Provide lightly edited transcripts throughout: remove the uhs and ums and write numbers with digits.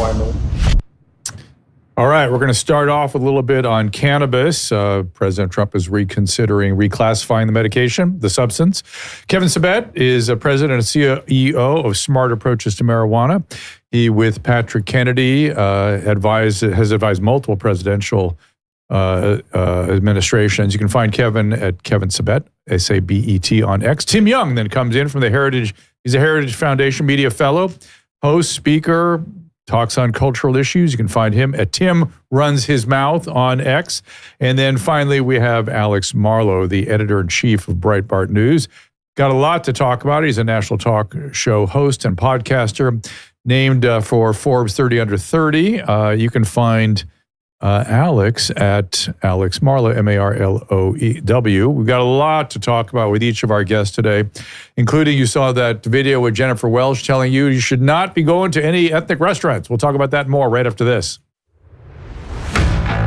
I move. All right, we're going to start off with a little bit on cannabis. President Trump is reconsidering reclassifying the medication, the substance. Kevin Sabet is president and CEO of Smart Approaches to Marijuana. He, with Patrick Kennedy, has advised multiple presidential administrations. You can find Kevin at Kevin Sabet, S-A-B-E-T on X. Tim Young then comes in from the Heritage. He's a Heritage Foundation Media Fellow, host, speaker, talks on cultural issues. You can find him at Tim Runs His Mouth on X. And then finally, we have Alex Marlow, the editor-in-chief of Breitbart News. Got a lot to talk about. He's a national talk show host and podcaster, named for Forbes 30 Under 30. You can find Alex at Alex Marlow, M-A-R-L-O-E-W. We've got a lot to talk about with each of our guests today, including you saw that video with Jennifer Welch telling you should not be going to any ethnic restaurants. We'll talk about that more right after this.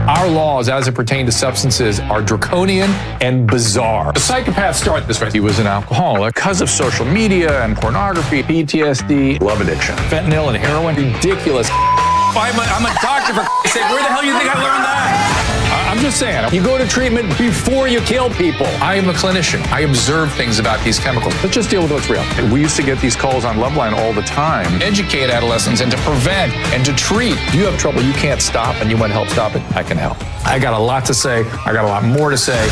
Our laws, as it pertains to substances, are draconian and bizarre. The psychopaths start this way. He was an alcoholic because of social media and pornography, PTSD, love addiction, fentanyl and heroin. Ridiculous. I'm a doctor, for sake. Where the hell do you think I learned that? I'm just saying, you go to treatment before you kill people. I am a clinician. I observe things about these chemicals. Let's just deal with what's real. We used to get these calls on Loveline all the time. Educate adolescents and to prevent and to treat. If you have trouble you can't stop and you want help stop it, I can help. I got a lot to say. I got a lot more to say.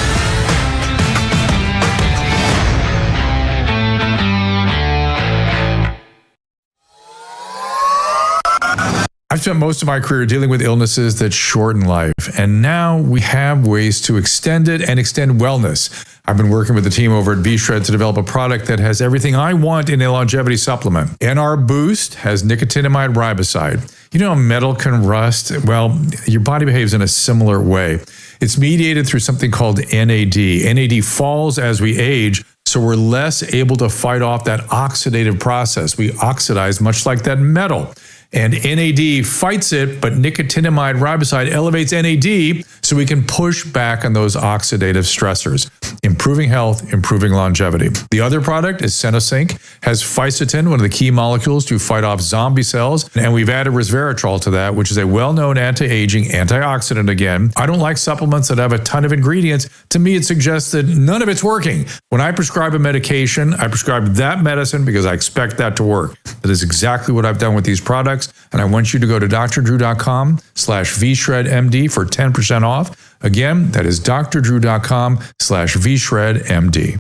I've spent most of my career dealing with illnesses that shorten life, and now we have ways to extend it and extend wellness. I've been working with the team over at V-Shred to develop a product that has everything I want in a longevity supplement. NR Boost has nicotinamide riboside. You know how metal can rust? Well, your body behaves in a similar way. It's mediated through something called NAD. NAD falls as we age, so we're less able to fight off that oxidative process. We oxidize much like that metal. And NAD fights it, but nicotinamide riboside elevates NAD so we can push back on those oxidative stressors, improving health, improving longevity. The other product is Senosync, has fisetin, one of the key molecules to fight off zombie cells, and we've added resveratrol to that, which is a well-known anti-aging antioxidant again. I don't like supplements that have a ton of ingredients. To me, it suggests that none of it's working. When I prescribe a medication, I prescribe that medicine because I expect that to work. That is exactly what I've done with these products. And I want you to go to drdrew.com/vshredmd for 10% off. Again, that is drdrew.com/vshredmd.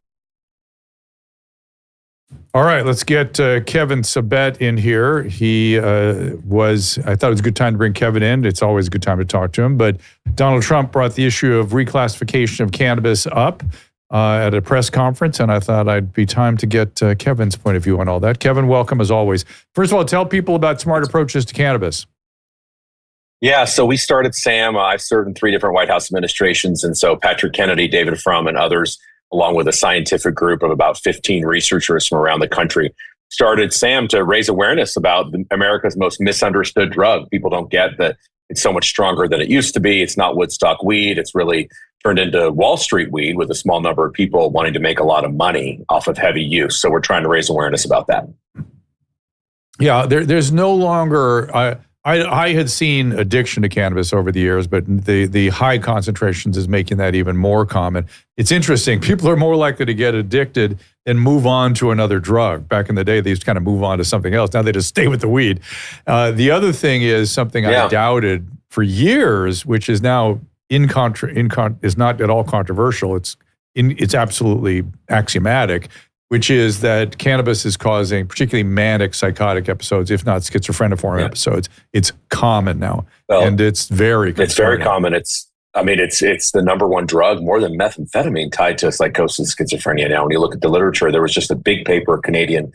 All right, let's get Kevin Sabet in here. I thought it was a good time to bring Kevin in. It's always a good time to talk to him. But Donald Trump brought the issue of reclassification of cannabis up at a press conference, and I thought I'd be time to get Kevin's point of view on all that. Kevin, welcome as always. First of all, tell people about Smart Approaches to Cannabis. Yeah, so we started SAM. I've served in 3 different White House administrations, and so Patrick Kennedy, David Frum, and others, along with a scientific group of about 15 researchers from around the country, started SAM to raise awareness about America's most misunderstood drug. People don't get that it's so much stronger than it used to be. It's not Woodstock weed. It's really turned into Wall Street weed with a small number of people wanting to make a lot of money off of heavy use. So we're trying to raise awareness about that. Yeah, there's no longer, I had seen addiction to cannabis over the years, but the high concentrations is making that even more common. It's interesting. People are more likely to get addicted and move on to another drug. Back in the day, they used to kind of move on to something else. Now they just stay with the weed. The other thing is something I doubted for years, which is now is not at all controversial. It's absolutely axiomatic, which is that cannabis is causing particularly manic psychotic episodes, if not schizophreniform episodes. It's common now, and it's very concerning. It's very common. It's the number one drug, more than methamphetamine, tied to psychosis, schizophrenia. Now, when you look at the literature, there was just a big paper of Canadian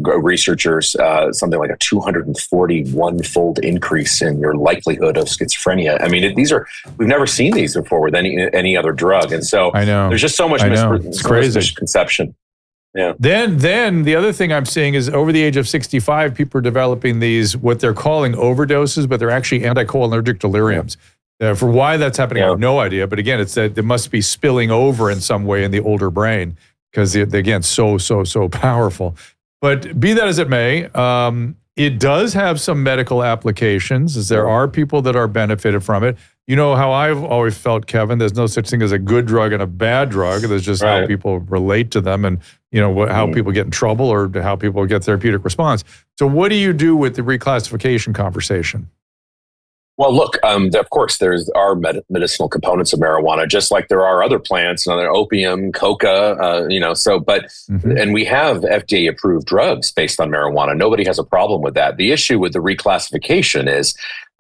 researchers, something like a 241-fold increase in your likelihood of schizophrenia. I mean, we've never seen these before with any other drug, and so I know there's just so much misconception. Yeah. Then the other thing I'm seeing is over the age of 65, people are developing these what they're calling overdoses, but they're actually anticholinergic deliriums. For why that's happening, I have no idea. But again, it's that it must be spilling over in some way in the older brain because they're, again, so powerful. But be that as it may, it does have some medical applications, as there are people that are benefited from it. You know how I've always felt, Kevin, there's no such thing as a good drug and a bad drug. There's just how people relate to them and, how people get in trouble or how people get therapeutic response. So what do you do with the reclassification conversation? Well, look, of course, there are medicinal components of marijuana, just like there are other plants, opium, coca, and we have FDA approved drugs based on marijuana. Nobody has a problem with that. The issue with the reclassification is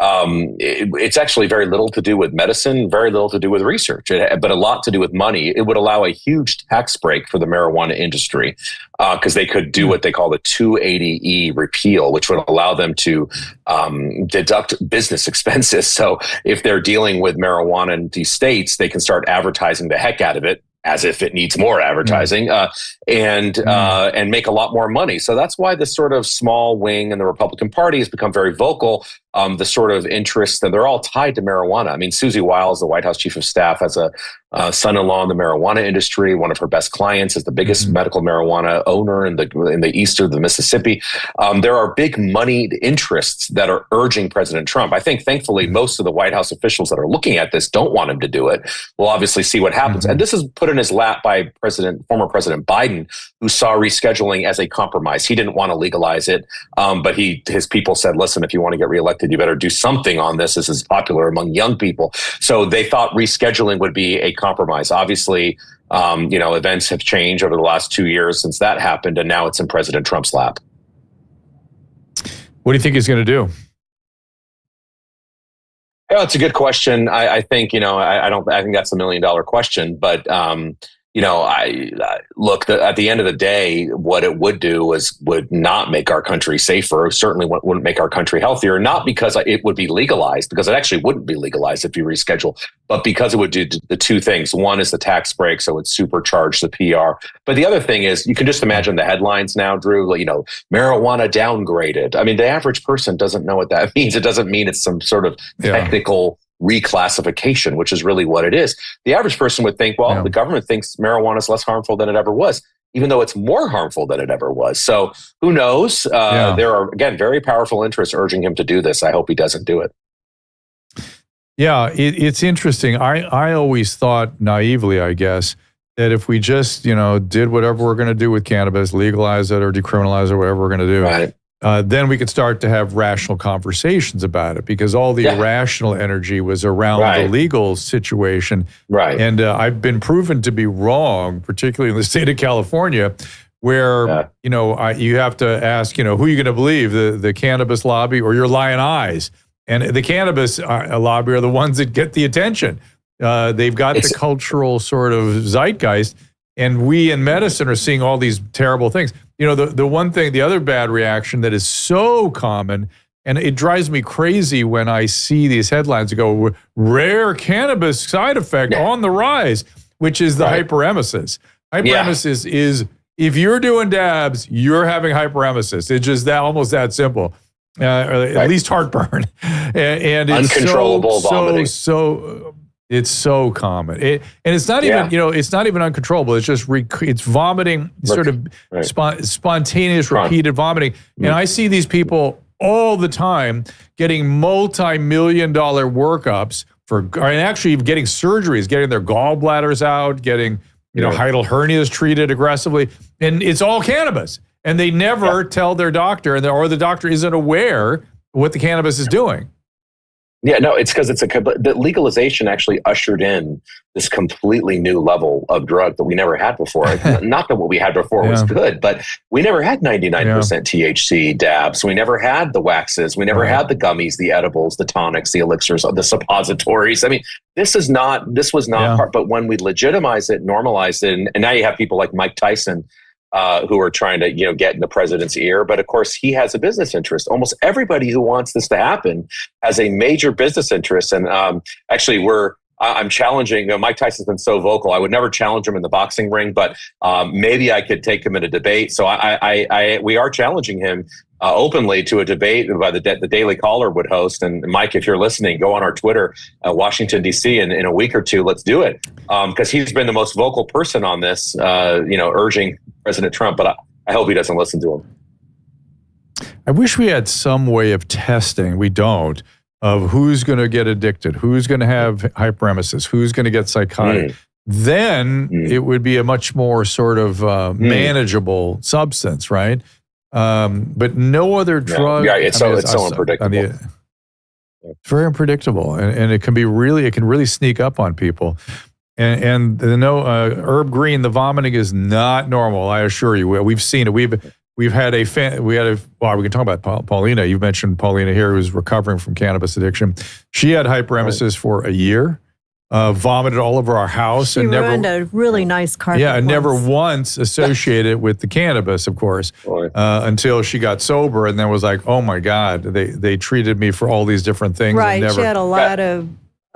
it's actually very little to do with medicine, very little to do with research, but a lot to do with money. It would allow a huge tax break for the marijuana industry because they could do what they call the 280E repeal, which would allow them to deduct business expenses. So if they're dealing with marijuana in these states, they can start advertising the heck out of it as if it needs more advertising, and make a lot more money. So that's why this sort of small wing in the Republican Party has become very vocal. The sort of interests, and they're all tied to marijuana. I mean, Susie Wiles, the White House chief of staff, has a son-in-law in the marijuana industry. One of her best clients is the biggest medical marijuana owner in the east of the Mississippi. There are big moneyed interests that are urging President Trump. I think, thankfully, most of the White House officials that are looking at this don't want him to do it. We'll obviously see what happens. And this is put in his lap by former President Biden, who saw rescheduling as a compromise. He didn't want to legalize it, but his people said, listen, if you want to get reelected, you better do something on this. This is popular among young people. So they thought rescheduling would be a compromise. Obviously, events have changed over the last 2 years since that happened, and now it's in President Trump's lap. What do you think he's going to do? Yeah, it's a good question. I think, I think that's $1 million question, but, look, at the end of the day, what it would do would not make our country safer. Certainly wouldn't make our country healthier, not because it would be legalized, because it actually wouldn't be legalized if you reschedule, but because it would do the two things. One is the tax break, so it supercharge the PR. But the other thing is, you can just imagine the headlines now, Drew, marijuana downgraded. I mean, the average person doesn't know what that means. It doesn't mean it's some sort of technical reclassification, which is really what it is. The average person would think, the government thinks marijuana is less harmful than it ever was, even though it's more harmful than it ever was. So who knows? There are, again, very powerful interests urging him to do this. I hope he doesn't do it. Yeah, it's interesting. I always thought naively, I guess, that if we just, did whatever we're going to do with cannabis, legalize it or decriminalize it, whatever we're going to do, then we could start to have rational conversations about it, because all the irrational energy was around the legal situation. And I've been proven to be wrong, particularly in the state of California, where, you have to ask, who are you going to believe, the cannabis lobby or your lying eyes? And the cannabis lobby are the ones that get the attention. They've got the cultural sort of zeitgeist, and we in medicine are seeing all these terrible things. The one thing, the other bad reaction that is so common, and it drives me crazy when I see these headlines that go, rare cannabis side effect on the rise, which is the hyperemesis. Hyperemesis is, if you're doing dabs, you're having hyperemesis. It's just almost that simple. Or at least heartburn. And it's uncontrollable vomiting. It's so common. And it's not even, it's not even uncontrollable. It's just, it's vomiting, sort of spontaneous, repeated vomiting. And I see these people all the time getting multi-million-dollar workups and actually getting surgeries, getting their gallbladders out, getting, hiatal hernias treated aggressively. And it's all cannabis. And they never tell their doctor, or the doctor isn't aware what the cannabis is doing. Yeah, no, it's because the legalization actually ushered in this completely new level of drug that we never had before. Not that what we had before was good, but we never had 99% THC dabs. We never had the waxes. We never had the gummies, the edibles, the tonics, the elixirs, the suppositories. I mean, this was not part, but when we legitimized it, normalized it, and now you have people like Mike Tyson, who are trying to, get in the president's ear. But of course, he has a business interest. Almost everybody who wants this to happen has a major business interest. And actually, I'm challenging, Mike Tyson's been so vocal. I would never challenge him in the boxing ring, but maybe I could take him in a debate. So we are challenging him openly to a debate by the Daily Caller would host. And Mike, if you're listening, go on our Twitter, Washington, D.C. in a week or two. Let's do it. Because he's been the most vocal person on this, urging President Trump. But I hope he doesn't listen to him. I wish we had some way of testing. We don't. Of who's going to get addicted, who's going to have hyperemesis, who's going to get psychotic. Then it would be a much more sort of manageable substance, right? But no other drug. Yeah, it's so unpredictable. It's very unpredictable, and it can really sneak up on people. And herb green, the vomiting is not normal. I assure you. We've seen it. We can talk about Paulina. You've mentioned Paulina here, who's recovering from cannabis addiction. She had hyperemesis for a year, vomited all over our house. She ruined a really nice carpet. Yeah, and never once associated it with the cannabis, of course, until she got sober, and then was like, oh my God, they treated me for all these different things. Right, she had a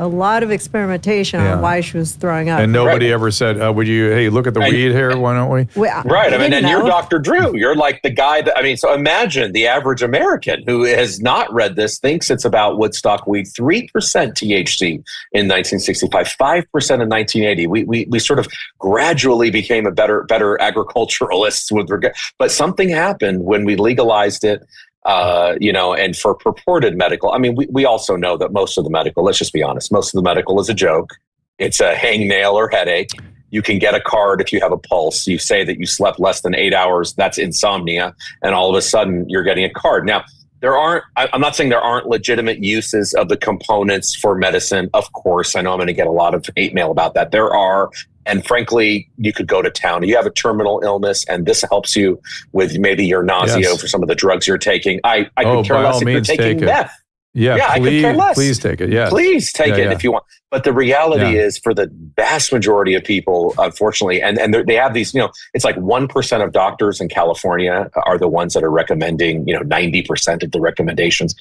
lot of experimentation on why she was throwing up. And nobody ever said, hey, look at the weed here, why don't we? Right, I mean, and you're Dr. Drew. You're like the guy so imagine the average American who has not read this thinks it's about Woodstock weed, 3% THC in 1965, 5% in 1980. We sort of gradually became a better agriculturalists with regard, but something happened when we legalized it. And for purported medical, I mean, we also know that most of the medical, let's just be honest, most of the medical is a joke. It's a hangnail or headache. You can get a card if you have a pulse. You say that you slept less than 8 hours, that's insomnia. And all of a sudden you're getting a card. Now, I'm not saying there aren't legitimate uses of the components for medicine. Of course, I know I'm going to get a lot of hate mail about that. There are. And frankly, you could go to town. You have a terminal illness, and this helps you with maybe your nausea for some of the drugs you're taking. I could care less if you're taking meth. I could care less. Please take it. Yeah, please take it if you want. But the reality is, for the vast majority of people, unfortunately, and they have these. It's like 1% of doctors in California are the ones that are recommending 90% of the recommendations.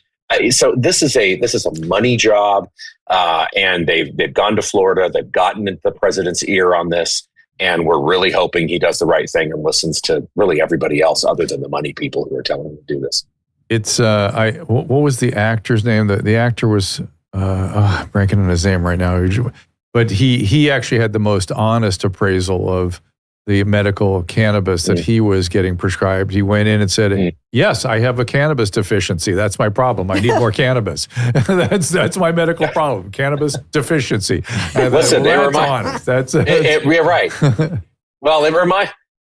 So this is a money job, and they've gone to Florida. They've gotten into the president's ear on this, and we're really hoping he does the right thing and listens to really everybody else other than the money people who are telling him to do this. It's what was the actor's name? The actor was I'm ranking on his name right now, but he actually had the most honest appraisal of the medical cannabis that he was getting prescribed. He went in and said, yes, I have a cannabis deficiency. That's my problem. I need more cannabis. That's my medical problem, cannabis deficiency. Listen, you're right. Well, it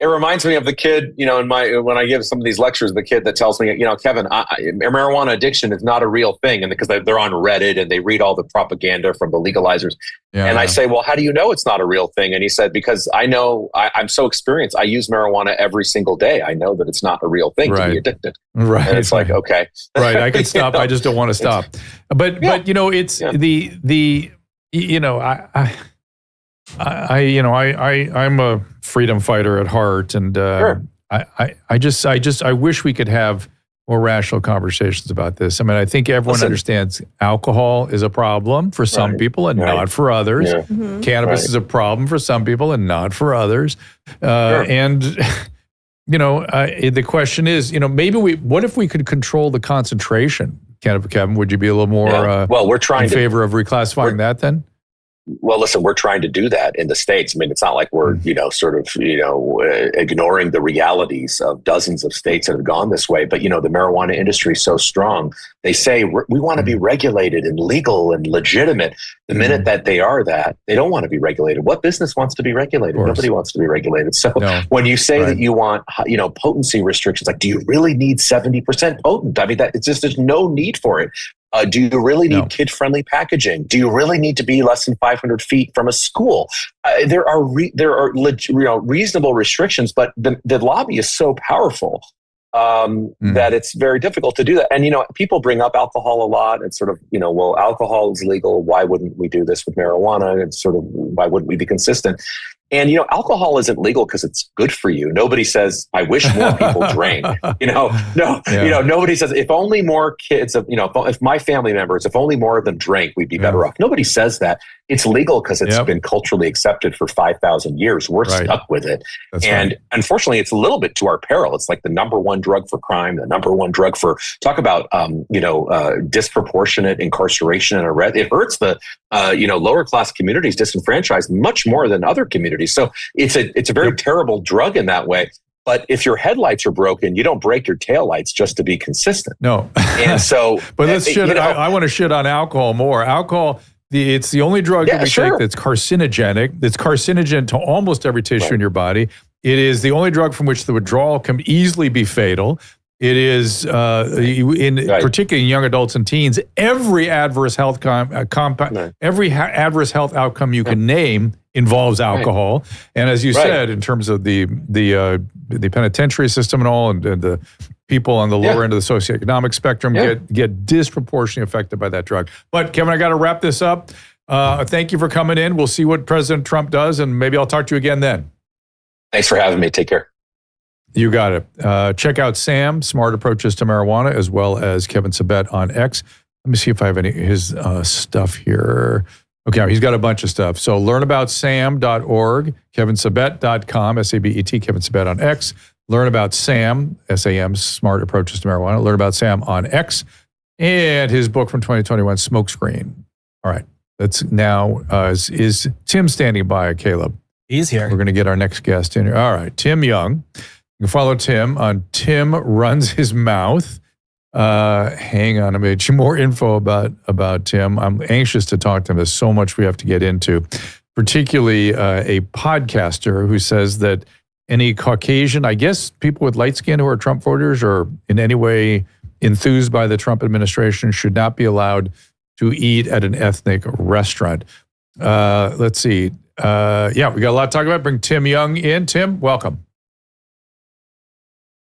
reminds me of the kid, when I give some of these lectures, the kid that tells me, Kevin, marijuana addiction is not a real thing. And because they're on Reddit and they read all the propaganda from the legalizers. I say, well, how do you know it's not a real thing? And he said, because I know I'm so experienced. I use marijuana every single day. I know that it's not a real thing to be addicted. Right. And it's like, okay. Right. I can stop. I just don't want to stop. But it's I'm a freedom fighter at heart, and I wish we could have more rational conversations about this. I mean, I think everyone understands alcohol is a problem for some people and not for others. Yeah. Mm-hmm. Cannabis is a problem for some people and not for others. And the question is, maybe what if we could control the concentration? Kevin, would you be a little more we're trying in favor of reclassifying that then? Well, listen, we're trying to do that in the States. I mean, it's not like we're, ignoring the realities of dozens of states that have gone this way. But, the marijuana industry is so strong. They say we want to be regulated and legal and legitimate. The minute that they are that, they don't want to be regulated. What business wants to be regulated? Nobody wants to be regulated. So when you say that you want, potency restrictions, like, do you really need 70% potent? I mean, there's no need for it. Do you really need kid-friendly packaging? Do you really need to be less than 500 feet from a school? There are reasonable restrictions, but the lobby is so powerful that it's very difficult to do that. And people bring up alcohol a lot. It's sort of well, alcohol is legal. Why wouldn't we do this with marijuana? It's sort of why wouldn't we be consistent? And, alcohol isn't legal because it's good for you. Nobody says, I wish more people drank. Nobody says, if only more kids, if my family members, if only more of them drank, we'd be better off. Nobody says that. It's legal because it's been culturally accepted for 5,000 years. We're stuck with it. Unfortunately, it's a little bit to our peril. It's like the number one drug for crime, the number one drug for, talk about, disproportionate incarceration and arrest. It hurts the, lower class communities disenfranchised much more than other communities. So it's a very terrible drug in that way. But if your headlights are broken, you don't break your taillights just to be consistent. No. And so, but let's shit. I want to shit on alcohol more. Alcohol, it's the only drug that we take that's carcinogenic. It's carcinogen to almost every tissue in your body. It is the only drug from which the withdrawal can easily be fatal. It is, particularly in young adults and teens, every adverse health adverse health outcome you can name involves alcohol. Right. And as you said, in terms of the penitentiary system and all, and the people on the lower end of the socioeconomic spectrum get disproportionately affected by that drug. But Kevin, I got to wrap this up. Thank you for coming in. We'll see what President Trump does, and maybe I'll talk to you again then. Thanks for having me. Take care. You got it. Check out Sam, Smart Approaches to Marijuana, as well as Kevin Sabet on X. Let me see if I have any his stuff here. Okay, he's got a bunch of stuff. So learnaboutsam.org, kevinsabet.com, S-A-B-E-T, Kevin Sabet on X. Learn about Sam, S-A-M, Smart Approaches to Marijuana. Learn about Sam on X. And his book from 2021, Smokescreen. All right, that's now, is Tim standing by, Caleb? He's here. We're going to get our next guest in here. All right, Tim Young. You can follow Tim on Tim Runs His Mouth. Hang on a minute. More info about Tim. I'm anxious to talk to him. There's so much we have to get into, particularly a podcaster who says that any Caucasian, I guess people with light skin who are Trump voters or in any way enthused by the Trump administration should not be allowed to eat at an ethnic restaurant. Let's see. We got a lot to talk about. Bring Tim Young in. Tim, welcome.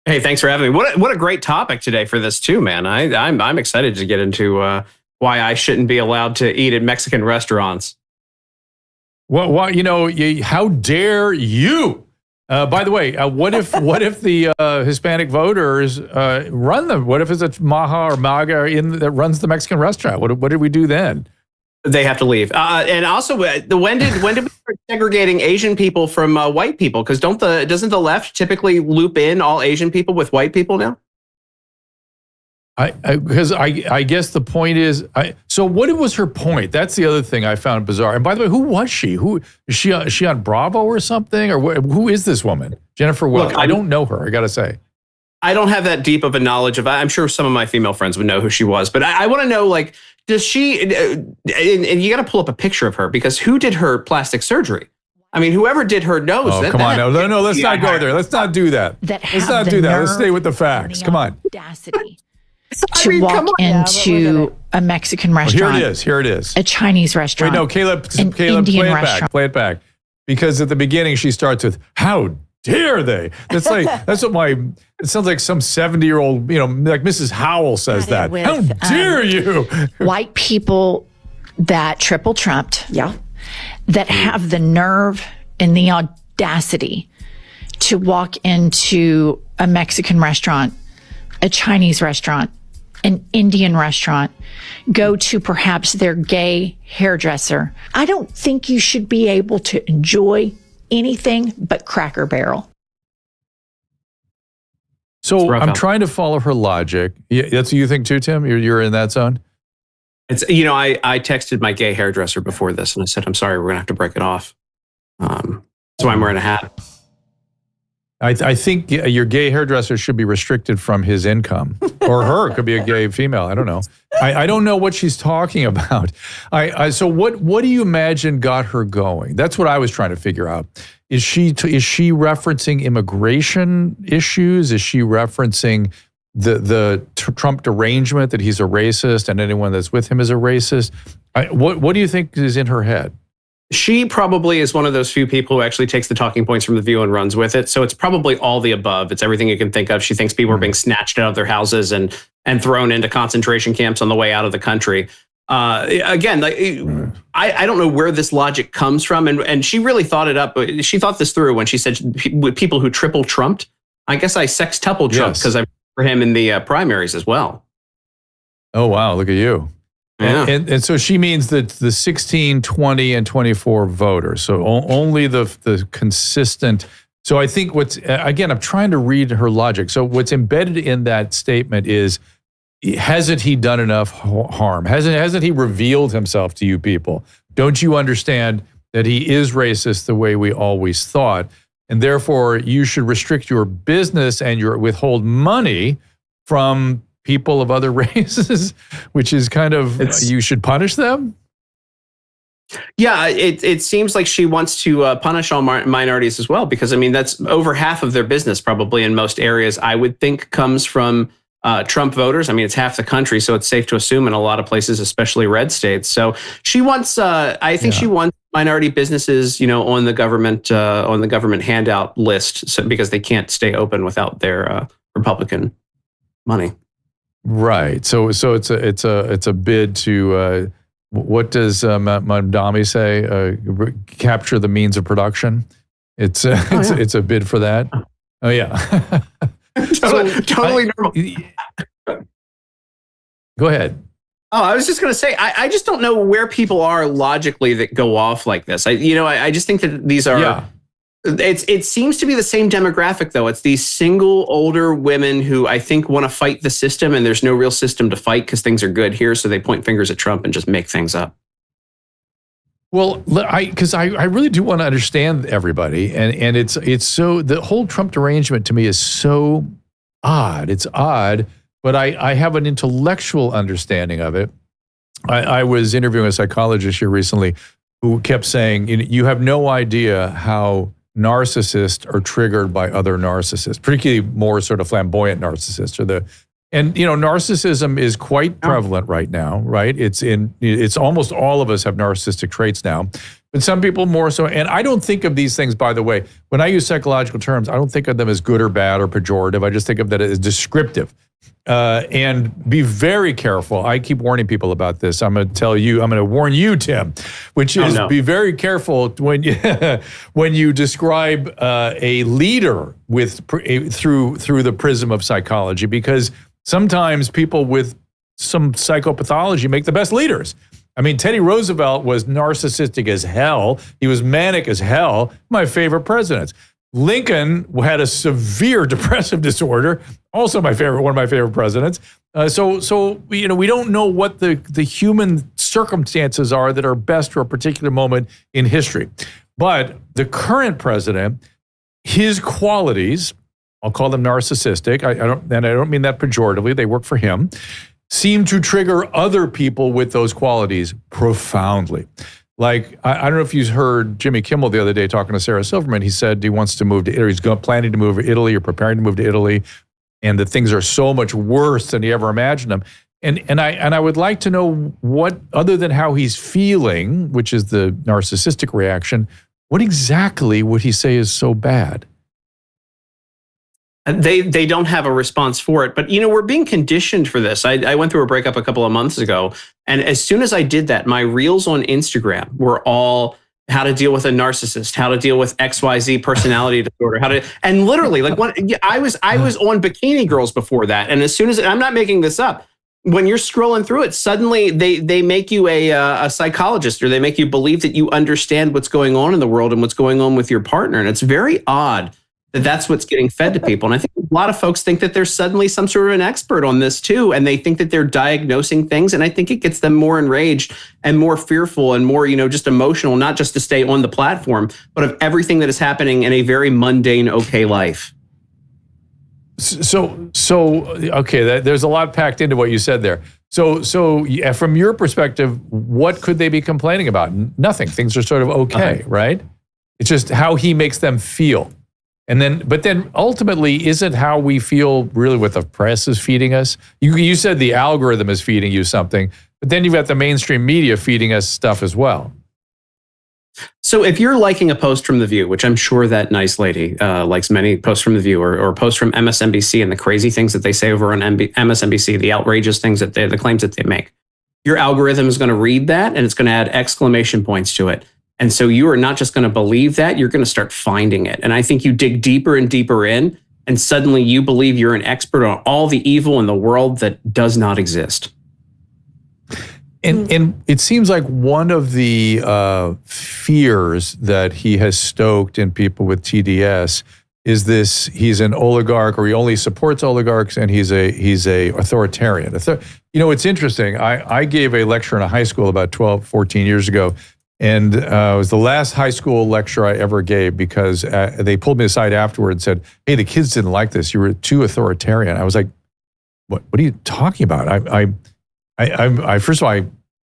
Hey, thanks for having me. What a great topic today for this too, man. I'm excited to get into why I shouldn't be allowed to eat at Mexican restaurants. Well, how dare you? By the way, what if the Hispanic voters run them? What if it's a Maha or MAGA that runs the Mexican restaurant? What did we do then? They have to leave. And also, when did we start segregating Asian people from white people? Because doesn't the left typically loop in all Asian people with white people now? Because I guess the point is, so what was her point? That's the other thing I found bizarre. And by the way, who was she? Who is she on Bravo or something? Or who is this woman? Jennifer Welch. Look, I don't know her, I got to say. I don't have that deep of a knowledge of. I'm sure some of my female friends would know who she was, but I want to know, like, does she? And you got to pull up a picture of her, because who did her plastic surgery? I mean, whoever did her knows. Oh, come on, no, let's not go there. Let's not do that. Let's not do that. Let's stay with the facts. Come on. Audacity to walk into a Mexican restaurant. Here it is. A Chinese restaurant. Wait, no, Caleb, Indian play it restaurant. back. Play it back. Because at the beginning she starts with, "How dare they?" That's like it sounds like some 70-year-old, like Mrs. Howell says that. With, how dare you? White people that triple trumped, that have the nerve and the audacity to walk into a Mexican restaurant, a Chinese restaurant, an Indian restaurant, go to perhaps their gay hairdresser. I don't think you should be able to enjoy anything but Cracker Barrel. So I'm trying to follow her logic. Yeah, that's what you think too, Tim? You're in that zone? It's I texted my gay hairdresser before this, and I said, "I'm sorry, we're gonna have to break it off." That's why I'm wearing a hat. I think your gay hairdresser should be restricted from his income, or her. It could be a gay female. I don't know. I don't know what she's talking about. So what do you imagine got her going? That's what I was trying to figure out. Is she referencing immigration issues? Is she referencing the Trump derangement that he's a racist and anyone that's with him is a racist? What do you think is in her head? She probably is one of those few people who actually takes the talking points from The View and runs with it. So it's probably all the above. It's everything you can think of. She thinks people are being snatched out of their houses and thrown into concentration camps on the way out of the country. Again, I don't know where this logic comes from. And she really thought it up. She thought this through when she said people who triple trumped. I guess I sextuple trumped because I for him in the primaries as well. Oh, wow. Look at you. Yeah. And so she means that the 16, 20, and 24 voters. So only the consistent. So I think I'm trying to read her logic. So what's embedded in that statement is, hasn't he done enough harm? Hasn't he revealed himself to you people? Don't you understand that he is racist the way we always thought? and therefore you should restrict your business and withhold money from people of other races, which is kind of, you should punish them? Yeah, it seems like she wants to punish all minorities as well, because I mean, that's over half of their business probably in most areas, I would think, comes from Trump voters. I mean, it's half the country, so it's safe to assume in a lot of places, especially red states. So she wants, I think she wants minority businesses, on the government handout list, because they can't stay open without their Republican money. Right. So it's a bid to what does Mamdani say? Capture the means of production. It's a bid for that. Oh yeah. totally normal. Go ahead. Oh, I was just going to say, I just don't know where people are logically that go off like this. I just think that these are. Yeah. It seems to be the same demographic, though. It's these single older women who I think want to fight the system, and there's no real system to fight because things are good here. So they point fingers at Trump and just make things up. Well, because I really do want to understand everybody, and it's so, the whole Trump derangement to me is so odd. It's odd, but I have an intellectual understanding of it. I was interviewing a psychologist here recently who kept saying, you have no idea how narcissists are triggered by other narcissists, particularly more sort of flamboyant narcissists, and narcissism is quite prevalent right now, right? It's almost all of us have narcissistic traits now, but some people more so. And I don't think of these things, by the way, when I use psychological terms, I don't think of them as good or bad or pejorative. I just think of that as descriptive. And be very careful. I keep warning people about this. I'm going to warn you, Tim, which is be very careful when you describe a leader through the prism of psychology, because sometimes people with some psychopathology make the best leaders. I mean, Teddy Roosevelt was narcissistic as hell. He was manic as hell. My favorite presidents. Lincoln had a severe depressive disorder, also one of my favorite presidents. So we don't know what the human circumstances are that are best for a particular moment in history. But the current president, his qualities, I'll call them narcissistic. I don't mean that pejoratively. They work for him. Seem to trigger other people with those qualities profoundly. Like, I don't know if you heard Jimmy Kimmel the other day talking to Sarah Silverman. He said he wants to move to Italy. He's planning to move to Italy or preparing to move to Italy, and that things are so much worse than he ever imagined them. And I would like to know what, other than how he's feeling, which is the narcissistic reaction, what exactly would he say is so bad? They don't have a response for it, but we're being conditioned for this. I went through a breakup a couple of months ago, and as soon as I did that, my reels on Instagram were all how to deal with a narcissist, how to deal with XYZ personality disorder, and literally I was on Bikini Girls before that, and as soon as, I'm not making this up, when you're scrolling through it, suddenly they make you a psychologist, or they make you believe that you understand what's going on in the world and what's going on with your partner, and it's very odd that's what's getting fed to people. And I think a lot of folks think that there's suddenly some sort of an expert on this too. And they think that they're diagnosing things. And I think it gets them more enraged and more fearful and more, just emotional, not just to stay on the platform, but of everything that is happening in a very mundane, okay life. So okay, there's a lot packed into what you said there. So from your perspective, what could they be complaining about? Nothing. Things are sort of okay, right? It's just how he makes them feel. But then ultimately, isn't how we feel really what the press is feeding us? You said the algorithm is feeding you something, but then you've got the mainstream media feeding us stuff as well. So if you're liking a post from The View, which I'm sure that nice lady likes many posts from The View, or posts from MSNBC and the crazy things that they say over on MSNBC, the outrageous things the claims that they make, your algorithm is going to read that and it's going to add exclamation points to it. And so you are not just going to believe that, you're going to start finding it. And I think you dig deeper and deeper in, and suddenly you believe you're an expert on all the evil in the world that does not exist. And it seems like one of the fears that he has stoked in people with TDS is this: he's an oligarch, or he only supports oligarchs, and he's a authoritarian. It's interesting. I gave a lecture in a high school about 12, 14 years ago, And it was the last high school lecture I ever gave because they pulled me aside afterward and said, "Hey, the kids didn't like this. You were too authoritarian." I was like, "What are you talking about? I first of all,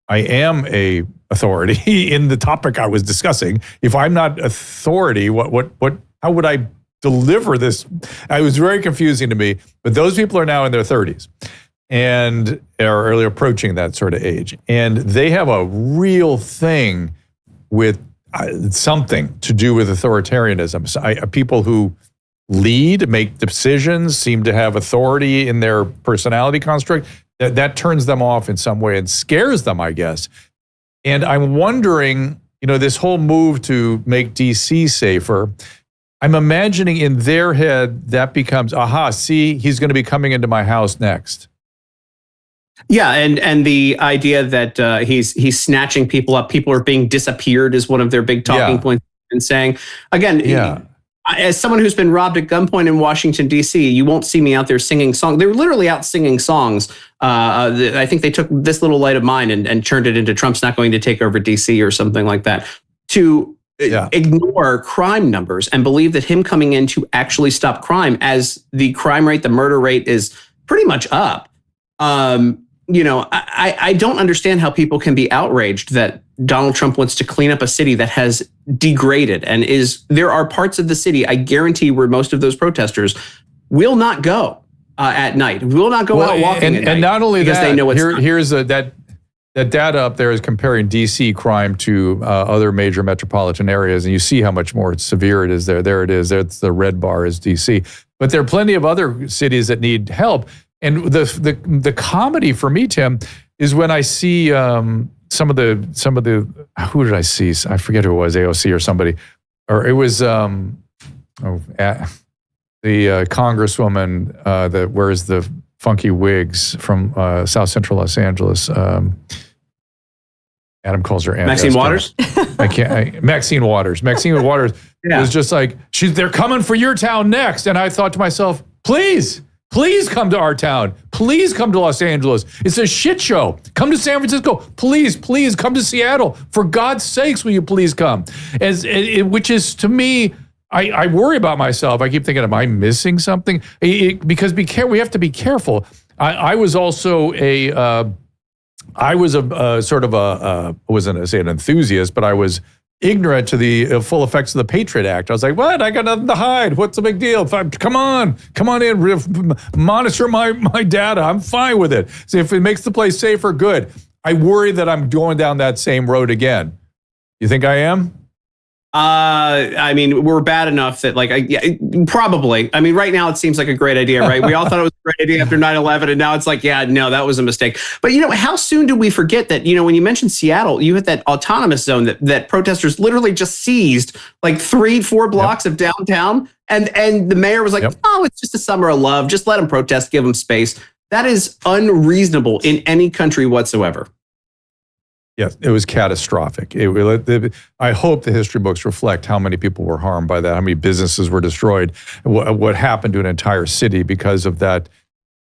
I am a authority in the topic I was discussing. If I'm not authority, how would I deliver this?" It was very confusing to me. But those people are now in their 30s and are early approaching that sort of age, and they have a real thing with something to do with authoritarianism. So people who lead, make decisions, seem to have authority in their personality construct, that turns them off in some way and scares them, I guess. And I'm wondering, this whole move to make DC safer, I'm imagining in their head that becomes, aha, see, he's going to be coming into my house next. Yeah, and the idea that he's snatching people up, people are being disappeared is one of their big talking points. And saying, again, as someone who's been robbed at gunpoint in Washington, D.C., you won't see me out there singing songs. They were literally out singing songs. I think they took This Little Light of Mine and turned it into Trump's not going to take over D.C. or something like that, to ignore crime numbers and believe that him coming in to actually stop crime, as the crime rate, the murder rate is pretty much up. I don't understand how people can be outraged that Donald Trump wants to clean up a city that has degraded and there are parts of the city, I guarantee, where most of those protesters will not go at night, will not go out walking at night. And not only because that, they know here's that data up there is comparing DC crime to other major metropolitan areas, and you see how much more severe it is there. There it is. That's the red bar is DC. But there are plenty of other cities that need help. And the comedy for me, Tim, is when I see some of the who did I see? I forget who it was, AOC or somebody, or it was the congresswoman that wears the funky wigs from South Central Los Angeles. Adam calls her Aunt Maxine Esther. Waters. Maxine Waters. Maxine Waters was just like, they're coming for your town next, and I thought to myself, please come to our town. Please come to Los Angeles. It's a shit show. Come to San Francisco. Please come to Seattle. For God's sakes, will you please come? Which is, to me, I worry about myself. I keep thinking, am I missing something? Because we have to be careful. I was also I wasn't going to say an enthusiast, but I was ignorant to the full effects of the Patriot Act. I was like, what? I got nothing to hide. What's the big deal? Come on in, monitor my data. I'm fine with it. See, if it makes the place safer, good. I worry that I'm going down that same road again. You think I am? I mean, we're bad enough that probably. I mean, right now it seems like a great idea, right? We all thought it was a great idea after 9/11, and now it's like, no, that was a mistake. But how soon do we forget that, when you mentioned Seattle, you hit that autonomous zone that protesters literally just seized like 3-4 blocks of downtown. And the mayor was like, oh, it's just a summer of love. Just let them protest, give them space. That is unreasonable in any country whatsoever. Yes, it was catastrophic. I hope the history books reflect how many people were harmed by that, how many businesses were destroyed, what happened to an entire city because of that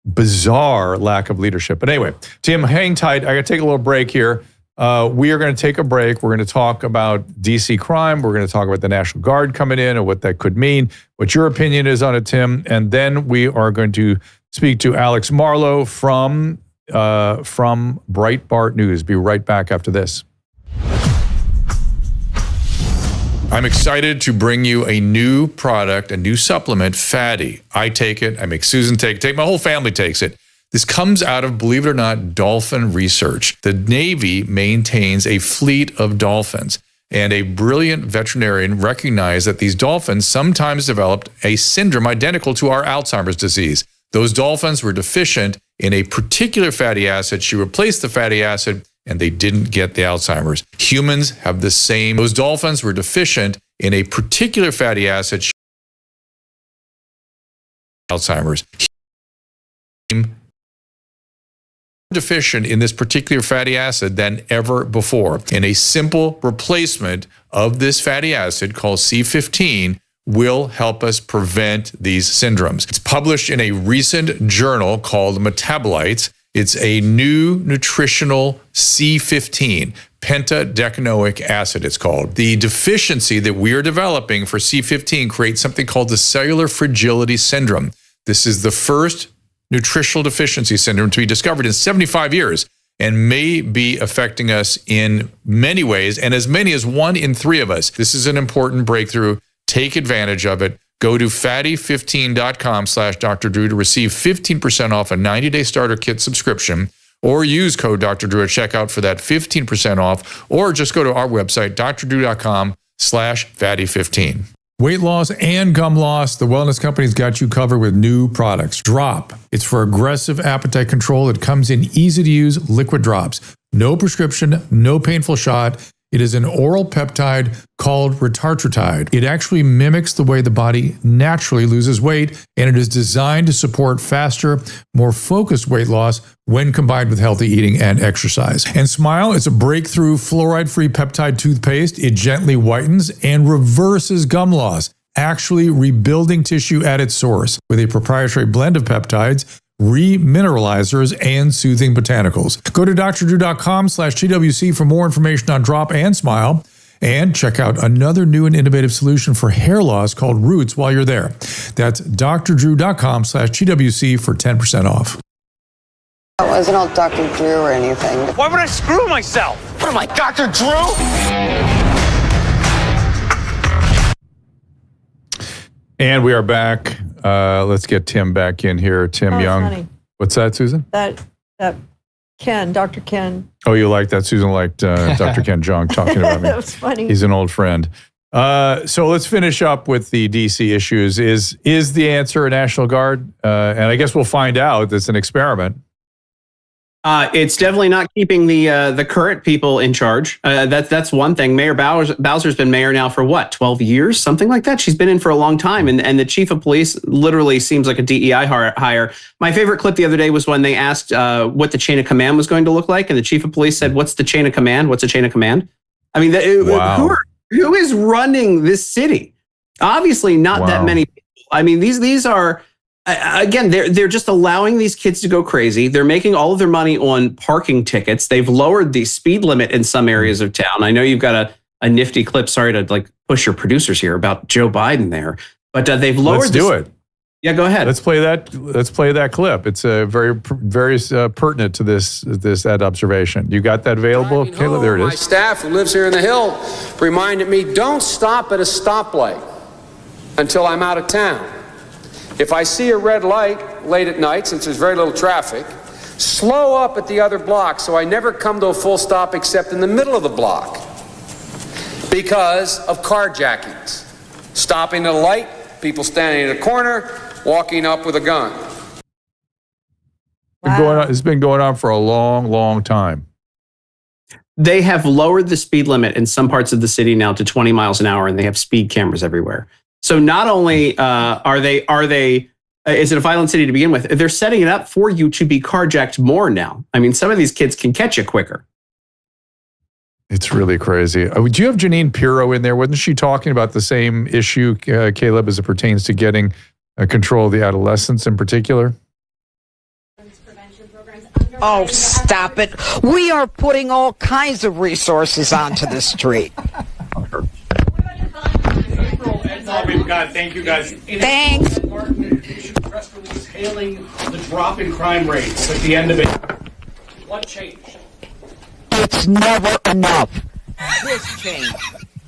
bizarre lack of leadership. But anyway, Tim, hang tight. I got to take a little break here. We are going to take a break. We're going to talk about DC crime. We're going to talk about the National Guard coming in and what that could mean, what your opinion is on it, Tim. And then we are going to speak to Alex Marlow from Breitbart News. Be right back after this. I'm excited to bring you a new product, a new supplement, Fatty. I take it. I make Susan take it. My whole family takes it. This comes out of, believe it or not, dolphin research. The Navy maintains a fleet of dolphins, and a brilliant veterinarian recognized that these dolphins sometimes developed a syndrome identical to our Alzheimer's disease. Those dolphins were deficient in a particular fatty acid. She replaced the fatty acid, and they didn't get the Alzheimer's. Humans have the same. Those dolphins were deficient in a particular fatty acid. Alzheimer's. Deficient in this particular fatty acid than ever before. And a simple replacement of this fatty acid called C15 will help us prevent these syndromes. It's published in a recent journal called Metabolites. It's a new nutritional C15, pentadecanoic acid, it's called. The deficiency that we are developing for C15 creates something called the cellular fragility syndrome. This is the first nutritional deficiency syndrome to be discovered in 75 years and may be affecting us in many ways, and as many as 1 in 3 of us. This is an important breakthrough. Take advantage of it. Go to fatty15.com/Dr. Drew to receive 15% off a 90-day starter kit subscription, or use code Dr. Drew at checkout for that 15% off, or just go to our website, drdrew.com/fatty15. Weight loss and gum loss, the wellness company's got you covered with new products. Drop. It's for aggressive appetite control. It comes in easy-to-use liquid drops. No prescription, no painful shot. It is an oral peptide called retartritide. It actually mimics the way the body naturally loses weight, and it is designed to support faster, more focused weight loss when combined with healthy eating and exercise. And Smile is a breakthrough fluoride-free peptide toothpaste. It gently whitens and reverses gum loss, actually rebuilding tissue at its source with a proprietary blend of peptides, remineralizers, and soothing botanicals. Go to drdrew.com/TWC for more information on Drop and Smile, and check out another new and innovative solution for hair loss called Roots while you're there. That's drdrew.com/TWC for 10% off. I wasn't all Dr. Drew or anything. Why would I screw myself? What am I, Dr. Drew? And we are back. Let's get Tim back in here. Tim Young. Funny. What's that, Susan? That Ken, Dr. Ken. Oh, you like that? Susan liked Dr. Ken Jong talking about me. That was funny. He's an old friend. So let's finish up with the DC issues. Is the answer a National Guard? And I guess we'll find out. It's an experiment. It's definitely not keeping the current people in charge. That's one thing. Mayor Bowser's been mayor now for what, 12 years, something like that. She's been in for a long time, and the chief of police literally seems like a DEI hire. My favorite clip the other day was when they asked what the chain of command was going to look like, and the chief of police said, "What's the chain of command? What's a chain of command?" I mean, wow. Who is running this city? Obviously, not that many people. I mean, these are. Again, they're just allowing these kids to go crazy. They're making all of their money on parking tickets. They've lowered the speed limit in some areas of town. I know you've got a nifty clip. Sorry to push your producers here about Joe Biden there, but they've lowered. Let's do it. Yeah, go ahead. Let's play that clip. It's very pertinent to that observation. You got that available, Caleb? There it is. My staff who lives here in the Hill reminded me, don't stop at a stoplight until I'm out of town. If I see a red light late at night, since there's very little traffic, slow up at the other block so I never come to a full stop except in the middle of the block because of carjackings. Stopping at a light, people standing in a corner, walking up with a gun. It's been going on for a long, long time. They have lowered the speed limit in some parts of the city now to 20 miles an hour, and they have speed cameras everywhere. So not only is it a violent city to begin with, they're setting it up for you to be carjacked more now. I mean, some of these kids can catch you quicker. It's really crazy. Would you have Janine Piro in there? Wasn't she talking about the same issue, Caleb, as it pertains to getting control of the adolescents in particular? Oh, stop it. We are putting all kinds of resources onto the street. God, thank you guys. Thanks. Press release hailing the drop in crime rates at the end of it. What changed? It's never enough. This changed.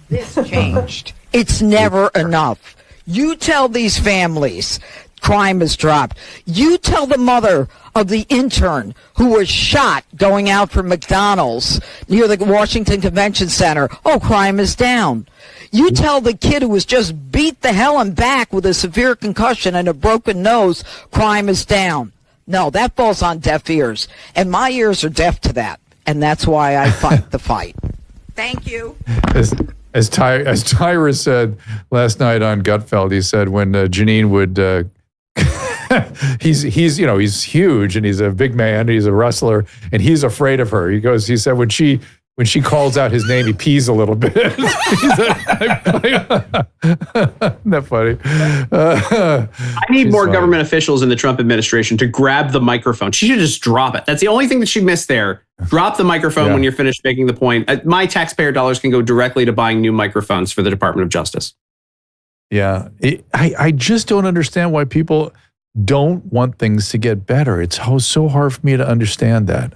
This changed. It's never enough. You tell these families crime has dropped. You tell the mother of the intern who was shot going out from McDonald's near the Washington Convention Center, oh, crime is down. You tell the kid who was just beat the hell and back with a severe concussion and a broken nose, crime is down. No, that falls on deaf ears. And my ears are deaf to that. And that's why I fight the fight. Thank you. As Tyra said last night on Gutfeld, he said when Janine would... he's huge and he's a big man, he's a wrestler, and he's afraid of her. He said when she when she calls out his name, he pees a little bit. Isn't that funny? I need more government officials in the Trump administration to grab the microphone. She should just drop it. That's the only thing that she missed there. Drop the microphone when you're finished making the point. My taxpayer dollars can go directly to buying new microphones for the Department of Justice. Yeah. I just don't understand why people don't want things to get better. It's so hard for me to understand that.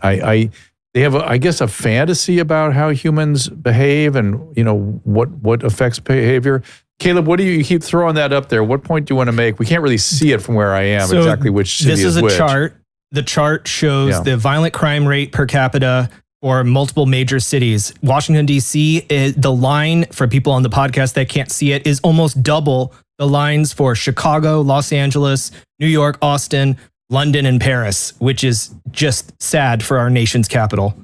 They have, I guess, a fantasy about how humans behave and, what affects behavior. Caleb, what do you keep throwing that up there? What point do you want to make? We can't really see it from where I am, exactly which city is which. This is a chart. The chart shows the violent crime rate per capita for multiple major cities. Washington, D.C., the line for people on the podcast that can't see it is almost double the lines for Chicago, Los Angeles, New York, Austin, London, and Paris, which is just sad for our nation's capital.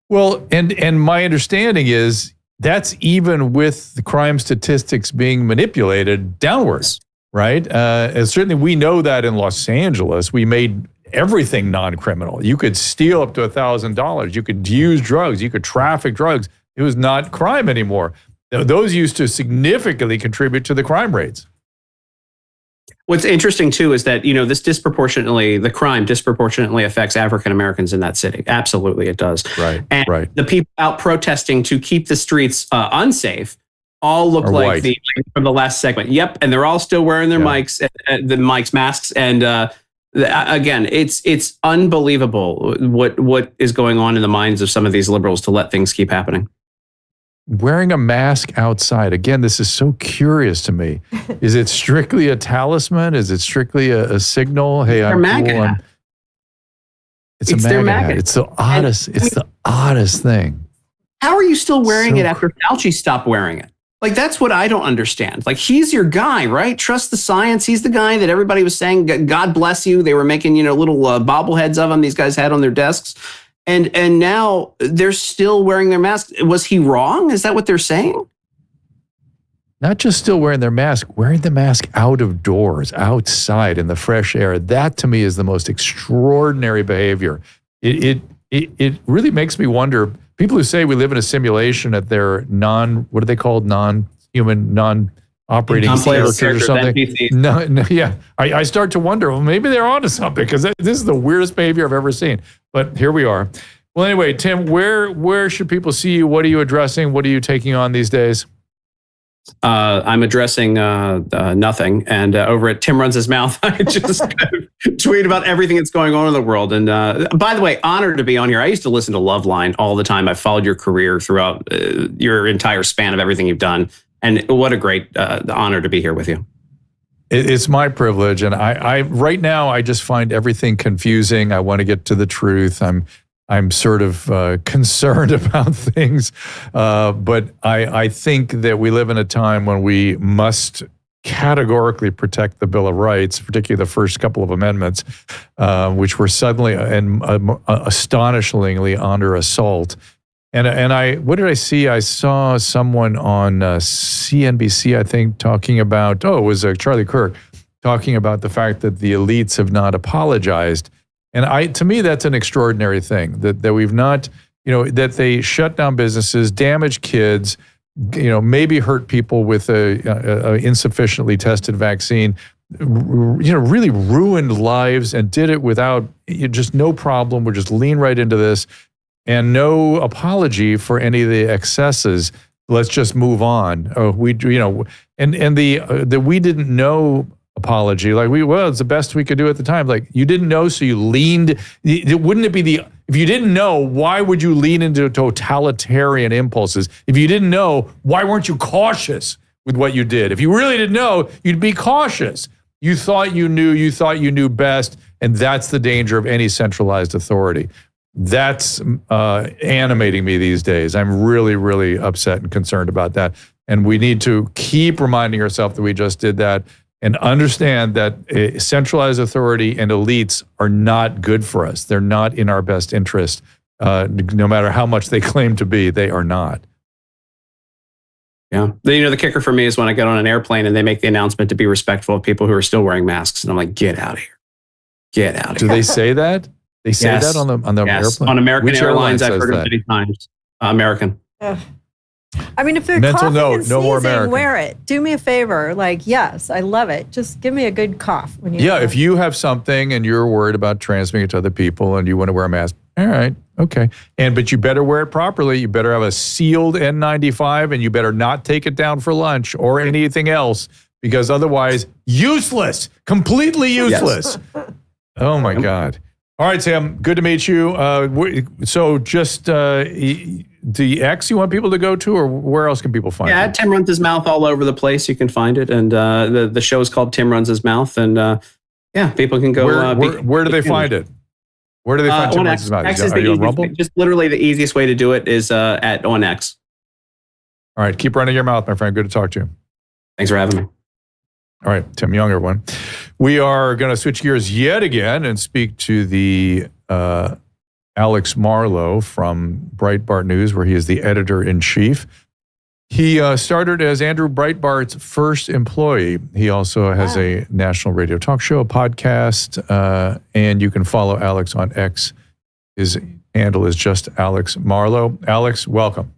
Well, and my understanding is that's even with the crime statistics being manipulated downwards, right? And certainly we know that in Los Angeles, we made everything non-criminal. You could steal up to $1,000. You could use drugs. You could traffic drugs. It was not crime anymore. Those used to significantly contribute to the crime rates. What's interesting, too, is that, the crime disproportionately affects African Americans in that city. Absolutely, it does. Right, and right. The people out protesting to keep the streets unsafe all look like from the last segment. Yep, and they're all still wearing their masks. And again, it's unbelievable what is going on in the minds of some of these liberals to let things keep happening. Wearing a mask outside. Again, this is so curious to me. Is it strictly a talisman? Is it strictly a signal? Hey, I'm cool. It's a MAGA hat. It's the oddest. It's the oddest thing. How are you still wearing it after Fauci stopped wearing it? Like, that's what I don't understand. Like, he's your guy, right? Trust the science. He's the guy that everybody was saying, God bless you. They were making, little bobbleheads of him these guys had on their desks. And now they're still wearing their masks. Was he wrong? Is that what they're saying? Not just still wearing their mask, wearing the mask out of doors, outside in the fresh air. That to me is the most extraordinary behavior. It really makes me wonder. People who say we live in a simulation at their what are they called? Non-human, non-operating characters or something. I start to wonder, well, maybe they're onto something, because this is the weirdest behavior I've ever seen. But here we are. Well, anyway, Tim, where should people see you? What are you addressing? What are you taking on these days? I'm addressing nothing. And over at Tim Runs His Mouth, I just tweet about everything that's going on in the world. And by the way, honored to be on here. I used to listen to Loveline all the time. I followed your career throughout your entire span of everything you've done. And what a great honor to be here with you. It's my privilege. And I right now, I just find everything confusing. I want to get to the truth. I'm sort of concerned about things, but I think that we live in a time when we must categorically protect the Bill of Rights, particularly the first couple of amendments, which were suddenly and astonishingly under assault. And what did I see? I saw someone on CNBC, I think, talking about, it was Charlie Kirk, talking about the fact that the elites have not apologized. And to me, that's an extraordinary thing, that we've not, that they shut down businesses, damage kids, maybe hurt people with a insufficiently tested vaccine, really ruined lives, and did it without just no problem. We'll just lean right into this, and no apology for any of the excesses. Let's just move on. And the we didn't know apology, it's the best we could do at the time. Like, you didn't know, so you leaned. Wouldn't it be if you didn't know, why would you lean into totalitarian impulses? If you didn't know, why weren't you cautious with what you did? If you really didn't know, you'd be cautious. You thought you knew best, and that's the danger of any centralized authority. That's animating me these days. I'm really, really upset and concerned about that. And we need to keep reminding ourselves that we just did that, and understand that centralized authority and elites are not good for us. They're not in our best interest. No matter how much they claim to be, they are not. Yeah. The kicker for me is when I get on an airplane and they make the announcement to be respectful of people who are still wearing masks. And I'm like, get out of here. Get out of here. Do they say that? They say that on the airplane? On American Airlines, I've heard it many times. American. I mean, if they're Mental coughing note, and no more sneezing, American. wear it. Do me a favor. Like, yes, I love it. Just give me a good cough. When you If you have something and you're worried about transmitting it to other people and you want to wear a mask, all right, okay. But you better wear it properly. You better have a sealed N95 and you better not take it down for lunch or anything else because otherwise, useless, completely useless. Yes. Oh my God. All right, Sam, good to meet you. So just the X you want people to go to, or where else can people find it? Yeah, Tim Runs His Mouth all over the place. You can find it. And the show is called Tim Runs His Mouth. And people can go. Where do they find it? Where do they find Tim Runs His Mouth? X is Are you on Rumble? just literally the easiest way to do it is on X. All right, keep running your mouth, my friend. Good to talk to you. Thanks for having me. All right, Tim Young, everyone. We are going to switch gears yet again and speak to the Alex Marlow from Breitbart News, where he is the editor-in-chief. He started as Andrew Breitbart's first employee. He also has a national radio talk show, a podcast, and you can follow Alex on X. His handle is just Alex Marlow. Alex, welcome.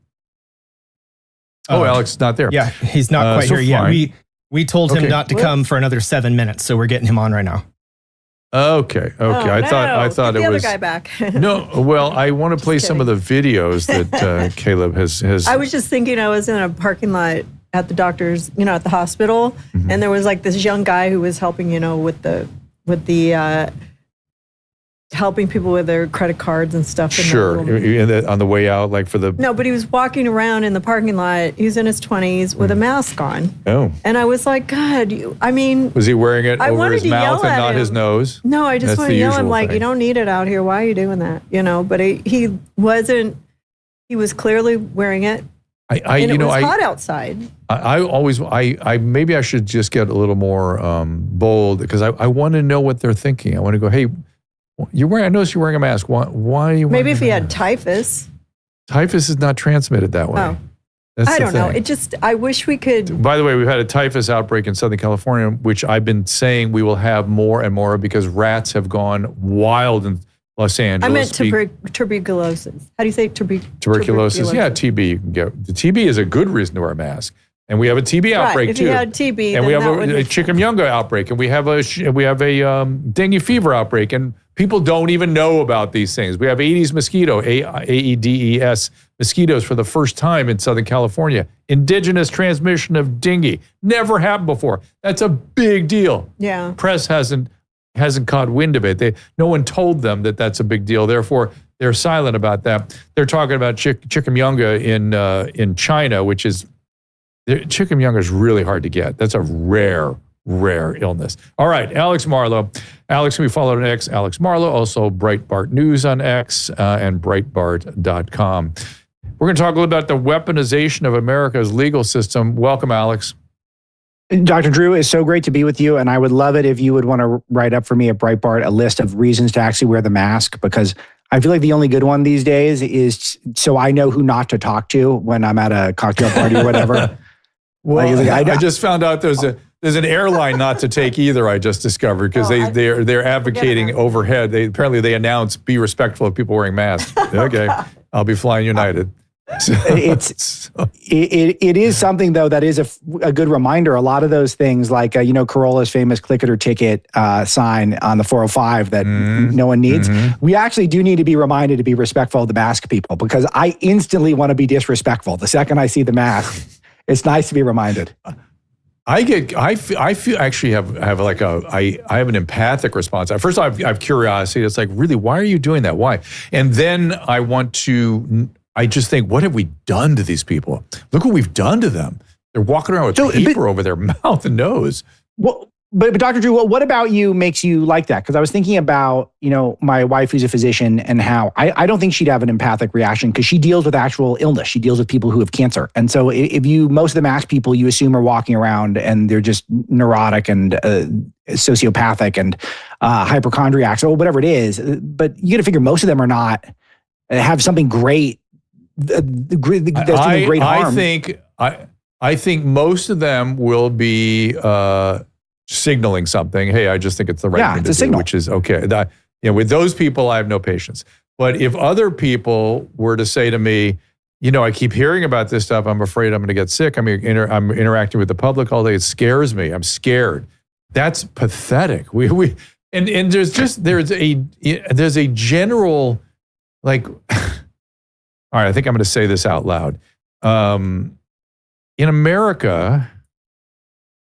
Alex is not there. Yeah, he's not quite here yet. We told him not to come for another 7 minutes, so we're getting him on right now. Okay. I thought Get it was the other guy back. No. Well, I want to play some of the videos that Caleb has. I was just thinking, I was in a parking lot at the doctor's, at the hospital, and there was like this young guy who was helping, with the helping people with their credit cards and stuff. Sure. On the way out, like for the... No, but he was walking around in the parking lot. He was in his 20s with a mask on. Oh. And I was like, God, was he wearing it over his mouth and not his nose? No, I just want to yell at him, like, you don't need it out here. Why are you doing that? But he wasn't, he was clearly wearing it. It was hot outside. Maybe I should just get a little more bold because I want to know what they're thinking. I want to go, hey, I noticed you're wearing a mask. Why are you wearing Maybe if he had typhus. Typhus is not transmitted that way. Oh. I don't know. I wish we could. By the way, we've had a typhus outbreak in Southern California, which I've been saying we will have more and more because rats have gone in Los Angeles. I meant tuberculosis. How do you say tuberculosis? Yeah, TB. You can get. The TB is a good reason to wear a mask. And we have a TB outbreak if too. If you had TB, and we have a chikungunya outbreak, and we have a dengue fever outbreak, and people don't even know about these things. We have Aedes mosquito, AEDES mosquitoes for the first time in Southern California. Indigenous transmission of dengue never happened before. That's a big deal. Yeah, press hasn't caught wind of it. No one told them that that's a big deal. Therefore, they're silent about that. They're talking about chikungunya in China, which is. Chikungunya is really hard to get. That's a rare illness. All right, Alex Marlow. Alex can be followed on X, Alex Marlow, also Breitbart News on X and Breitbart.com. We're going to talk a little about the weaponization of America's legal system. Welcome, Alex. Dr. Drew, it's so great to be with you, and I would love it if you would want to write up for me at Breitbart a list of reasons to actually wear the mask, because I feel like the only good one these days is so I know who not to talk to when I'm at a cocktail party or whatever. Well, I just found out there's an airline not to take either. I just discovered because they're advocating overhead. They announce be respectful of people wearing masks. Okay, I'll be flying United. It is something though that is a good reminder. A lot of those things, like Corolla's famous click it or ticket sign on the 405 that no one needs. We actually do need to be reminded to be respectful of the mask people, because I instantly want to be disrespectful the second I see the mask. It's nice to be reminded. I feel actually I have an empathic response. First I have curiosity. It's like, really, why are you doing that? Why? And then I just think, what have we done to these people? Look what we've done to them. They're walking around with paper over their mouth and nose. Well, but Dr. Drew, what about you makes you like that? Because I was thinking about, my wife who's a physician and how I don't think she'd have an empathic reaction because she deals with actual illness. She deals with people who have cancer. And so most of the masked people you assume are walking around and they're just neurotic and sociopathic and hypochondriacs or whatever it is. But you got to figure most of them are not, have something great. That's doing great harm. I think most of them will be signaling something. Hey, I just think it's the right thing to do, signal. Which is okay. With those people, I have no patience. But if other people were to say to me, I keep hearing about this stuff. I'm afraid I'm going to get sick. I'm interacting with the public all day. It scares me. I'm scared. That's pathetic. And there's a general, like, all right, I think I'm going to say this out loud. In America,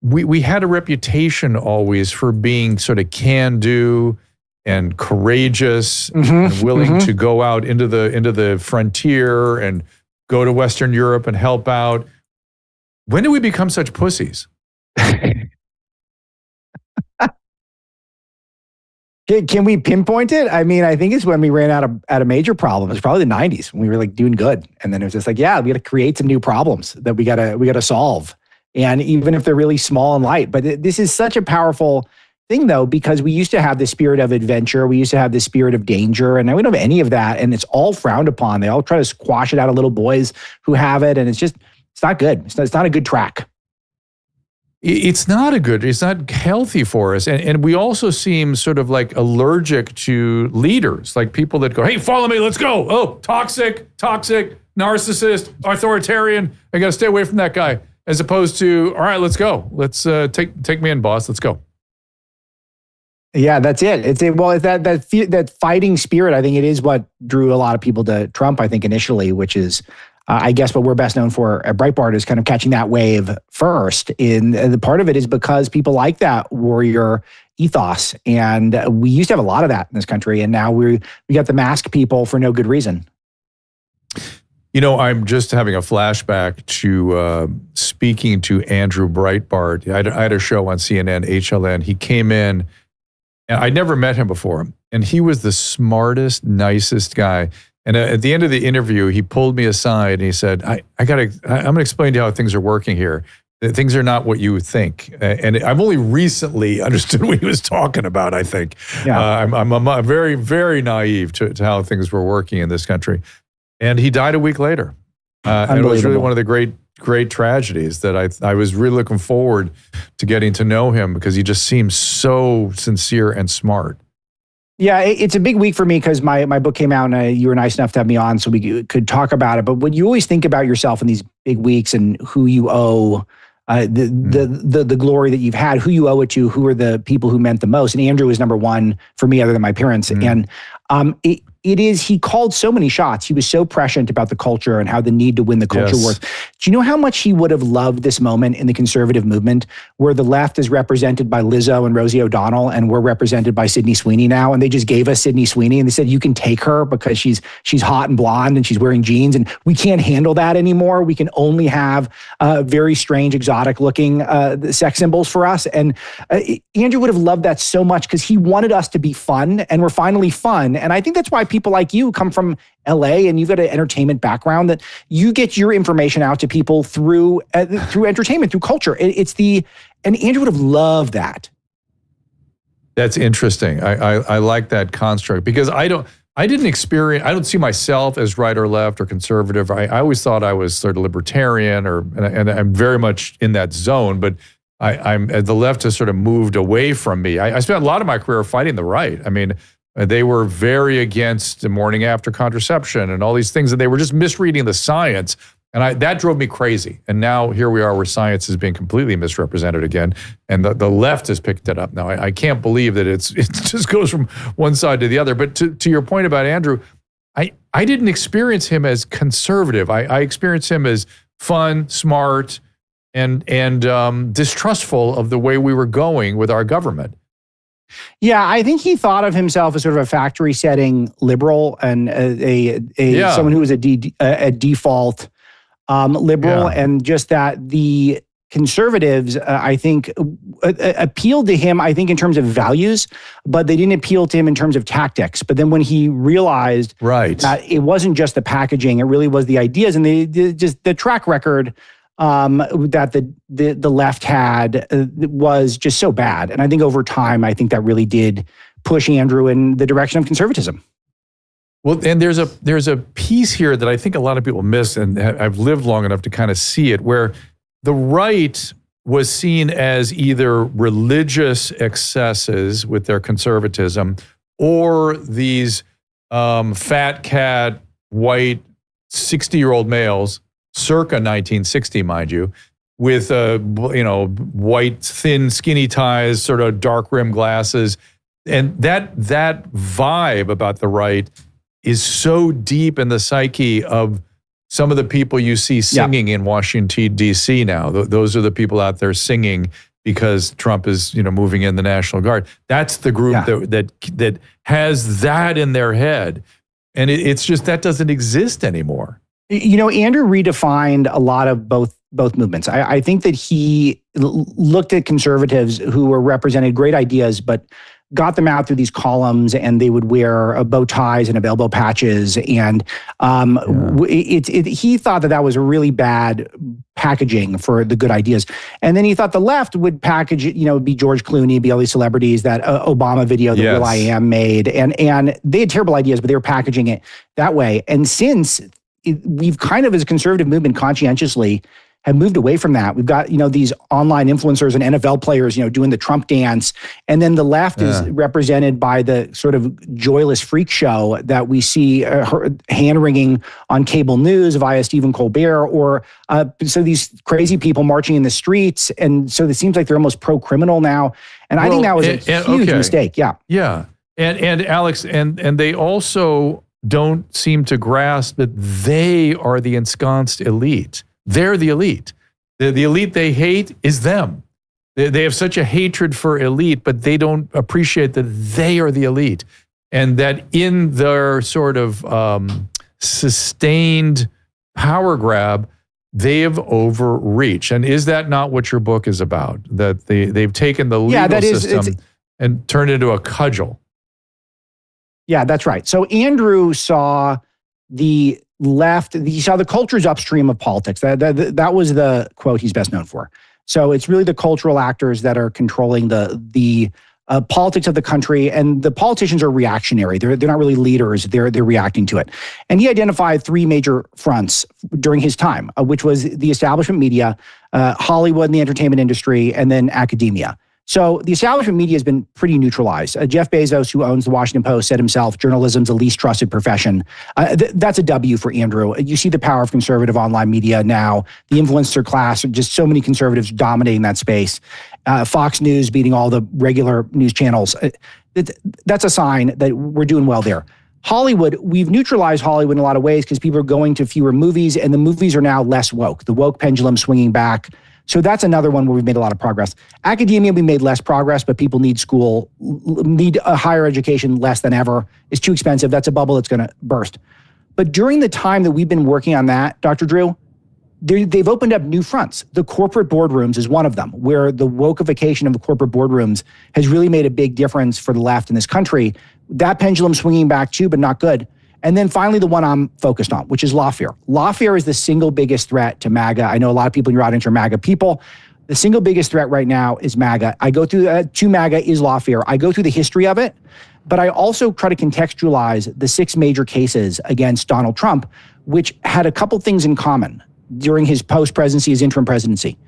we had a reputation always for being sort of can-do and courageous and willing to go out into the frontier and go to Western Europe and help out. When did we become such pussies? Can we pinpoint it? I mean, I think it's when we ran out of major problems. It's probably the 90s when we were like doing good. And then it was just like, yeah, we got to create some new problems that we got to solve. And even if they're really small and light, but this is such a powerful thing though, because we used to have this spirit of adventure. We used to have this spirit of danger, and now we don't have any of that. And it's all frowned upon. They all try to squash it out of little boys who have it. And it's not good. It's not a good track. It's not healthy for us. And we also seem sort of like allergic to leaders, like people that go, hey, follow me, let's go. Oh, toxic, narcissist, authoritarian. I got to stay away from that guy. As opposed to, all right, let's go. Let's take me in, boss. Let's go. Yeah, that's it. It's that fighting spirit. I think it is what drew a lot of people to Trump, I think, initially, which is, I guess what we're best known for at Breitbart is kind of catching that wave first. And the part of it is because people like that warrior ethos. And we used to have a lot of that in this country. And now we got the mask people for no good reason. I'm just having a flashback to speaking to Andrew Breitbart. I had a show on CNN, HLN. He came in, and I'd never met him before. And he was the smartest, nicest guy. And at the end of the interview, he pulled me aside and he said, I'm going to explain to you how things are working here. Things are not what you would think. And I've only recently understood what he was talking about, I think. Yeah. I'm very, very naive to how things were working in this country. And he died a week later. And it was really one of the great tragedies that I was really looking forward to getting to know him because he just seems so sincere and smart. Yeah, it's a big week for me because my book came out and you were nice enough to have me on so we could talk about it. But when you always think about yourself in these big weeks and who you owe the glory that you've had, who you owe it to, who are the people who meant the most. And Andrew was number one for me other than my parents. And he called so many shots. He was so prescient about the culture and how the need to win the culture wars. Do you know how much he would have loved this moment in the conservative movement where the left is represented by Lizzo and Rosie O'Donnell and we're represented by Sydney Sweeney now? And they just gave us Sydney Sweeney and they said, you can take her because she's hot and blonde and she's wearing jeans and we can't handle that anymore. We can only have very strange, exotic looking sex symbols for us. And Andrew would have loved that so much because he wanted us to be fun and we're finally fun. And I think that's why people like you come from LA and you've got an entertainment background that you get your information out to people through entertainment, through culture. And Andrew would have loved that. That's interesting. I like that construct because I don't see myself as right or left or conservative. I always thought I was sort of libertarian and I'm very much in that zone, but the left has sort of moved away from me. I spent a lot of my career fighting the right. I mean, they were very against the morning after contraception and all these things, and they were just misreading the science. And that drove me crazy. And now here we are where science is being completely misrepresented again. And the left has picked it up now. I can't believe that it just goes from one side to the other. But to your point about Andrew, I didn't experience him as conservative. I experienced him as fun, smart, and distrustful of the way we were going with our government. Yeah, I think he thought of himself as sort of a factory setting liberal and someone who was a default liberal, and just that the conservatives, I think, appealed to him, I think, in terms of values, but they didn't appeal to him in terms of tactics. But then when he realized that it wasn't just the packaging, it really was the ideas and the track record that the left had was just so bad. And I think over time, I think that really did push Andrew in the direction of conservatism. Well, and there's a piece here that I think a lot of people miss, and I've lived long enough to kind of see it, where the right was seen as either religious excesses with their conservatism or these fat cat, white, 60-year-old males, circa 1960, mind you, with white, thin, skinny ties, sort of dark rim glasses. And that vibe about the right is so deep in the psyche of some of the people you see singing in Washington, D.C. now. Those are the people out there singing because Trump is, moving in the National Guard. That's the group that has that in their head. And it's just, that doesn't exist anymore. Andrew redefined a lot of both movements. I think that he looked at conservatives who were represented great ideas, but got them out through these columns, and they would wear bow ties and elbow patches. And he thought that was a really bad packaging for the good ideas. And then he thought the left would package it, be George Clooney, be all these celebrities, that Obama video that will.i.am made. And they had terrible ideas, but they were packaging it that way. And since we've kind of, as a conservative movement, conscientiously have moved away from that. We've got, these online influencers and NFL players, doing the Trump dance. And then the left is represented by the sort of joyless freak show that we see hand-wringing on cable news via Stephen Colbert, or so these crazy people marching in the streets. And so it seems like they're almost pro-criminal now. And I think that was a huge mistake. Yeah. Yeah. And Alex, and they also don't seem to grasp that they are the ensconced elite. They're the elite. The elite they hate is them. They have such a hatred for elite, but they don't appreciate that they are the elite. And that in their sort of sustained power grab, they have overreached. And is that not what your book is about? That they've taken the legal system and turned it into a cudgel. Yeah, that's right. So Andrew saw the left, he saw the cultures upstream of politics. That was the quote he's best known for. So it's really the cultural actors that are controlling the politics of the country, and the politicians are reactionary. They're not really leaders. They're reacting to it. And he identified three major fronts during his time, which was the establishment media, Hollywood and the entertainment industry, and then academia. So the establishment media has been pretty neutralized. Jeff Bezos, who owns the Washington Post, said himself, journalism's the least trusted profession. That's a W for Andrew. You see the power of conservative online media now, the influencer class, just so many conservatives dominating that space. Fox News beating all the regular news channels. That's a sign that we're doing well there. Hollywood, we've neutralized Hollywood in a lot of ways because people are going to fewer movies, and the movies are now less woke. The woke pendulum swinging back. So that's another one where we've made a lot of progress. Academia, we made less progress, but people need a higher education less than ever. It's too expensive. That's a bubble that's going to burst. But during the time that we've been working on that, Dr. Drew, they've opened up new fronts. The corporate boardrooms is one of them, where the wokeification of the corporate boardrooms has really made a big difference for the left in this country. That pendulum swinging back too, but not good. And then finally, the one I'm focused on, which is lawfare. Lawfare is the single biggest threat to MAGA. I know a lot of people in your audience are MAGA people. The single biggest threat right now is MAGA. I go through to MAGA is lawfare. I go through the history of it, but I also try to contextualize the 6 major cases against Donald Trump, which had a couple things in common during his post-presidency, his interim presidency.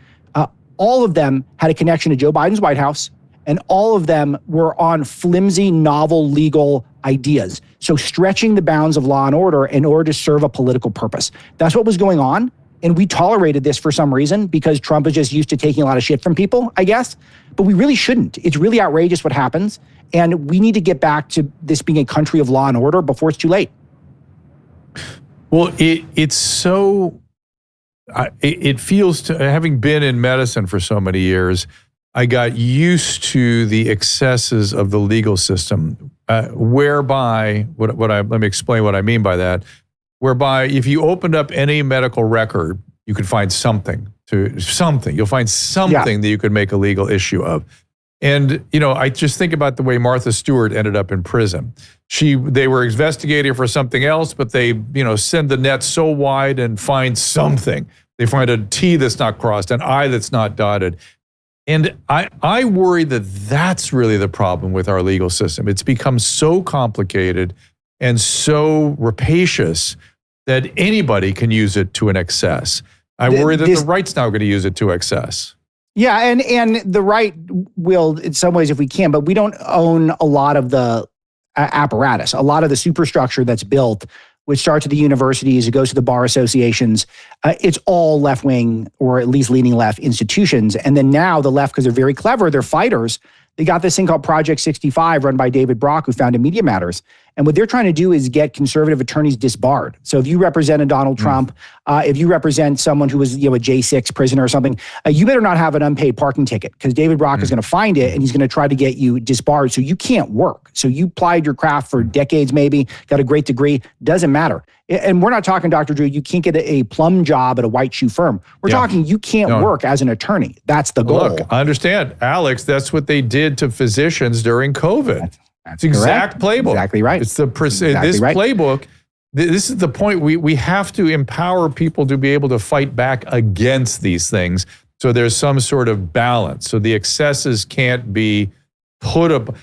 All of them had a connection to Joe Biden's White House, and all of them were on flimsy, novel, legal ideas. So stretching the bounds of law and order in order to serve a political purpose. That's what was going on. And we tolerated this for some reason because Trump is just used to taking a lot of shit from people, I guess. But we really shouldn't. It's really outrageous what happens. And we need to get back to this being a country of law and order before it's too late. Well, it's so, it feels to, having been in medicine for so many years, I got used to the excesses of the legal system, whereby, let me explain what I mean by that, whereby if you opened up any medical record, you could find something. You'll find something that you could make a legal issue of. And, I just think about the way Martha Stewart ended up in prison. They were investigating for something else, but they, send the net so wide and find something. They find a T that's not crossed, an I that's not dotted. And I worry that that's really the problem with our legal system. It's become so complicated and so rapacious that anybody can use it to an excess. I worry that the right's now going to use it to excess. Yeah, and the right will, in some ways, if we can, but we don't own a lot of the apparatus, a lot of the superstructure that's built which starts at the universities, it goes to the bar associations. It's all left-wing or at least leaning left institutions. And then now the left, because they're very clever, they're fighters. They got this thing called Project 65 run by David Brock, who founded Media Matters. And what they're trying to do is get conservative attorneys disbarred. So if you represent a Donald Trump, if you represent someone who was a J6 prisoner or something, you better not have an unpaid parking ticket, because David Brock is going to find it and he's going to try to get you disbarred so you can't work. So you plied your craft for decades maybe, got a great degree, doesn't matter. And we're not talking, Dr. Drew, you can't get a plum job at a white shoe firm. We're talking you can't work as an attorney. That's the goal. Look, I understand, Alex, that's what they did to physicians during COVID. That's exact playbook. Exactly right. It's this playbook. This is the point. We have to empower people to be able to fight back against these things. So there's some sort of balance. So the excesses can't be put up.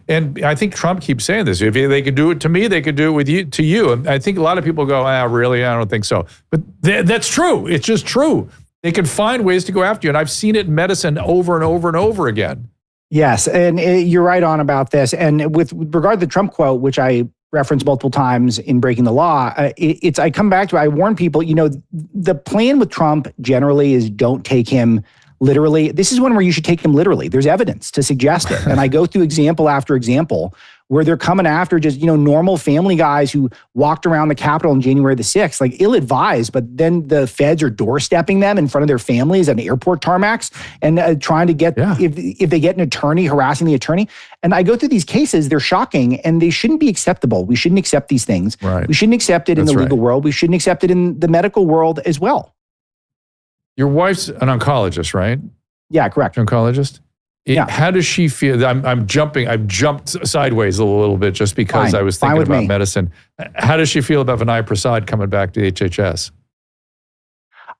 And I think Trump keeps saying this. If they could do it to me, they could do it to you. And I think a lot of people go, really? I don't think so. But that's true. It's just true. They can find ways to go after you. And I've seen it in medicine over and over and over again. Yes, and you're right on about this. And with regard to the Trump quote, which I referenced multiple times in Breaking the Law, I come back to, I warn people, the plan with Trump generally is don't take him literally. This is one where you should take him literally. There's evidence to suggest it. And I go through example after example where they're coming after just, normal family guys who walked around the Capitol on January the 6th, like ill-advised, but then the feds are doorstepping them in front of their families at airport tarmacs and trying to get, if they get an attorney, harassing the attorney. And I go through these cases, they're shocking, and they shouldn't be acceptable. We shouldn't accept these things. Right. We shouldn't accept it in the legal world. We shouldn't accept it in the medical world as well. Your wife's an oncologist, right? Yeah, correct. Oncologist? How does she feel? I've jumped sideways a little bit just because I was thinking about medicine. How does she feel about Vinay Prasad coming back to HHS?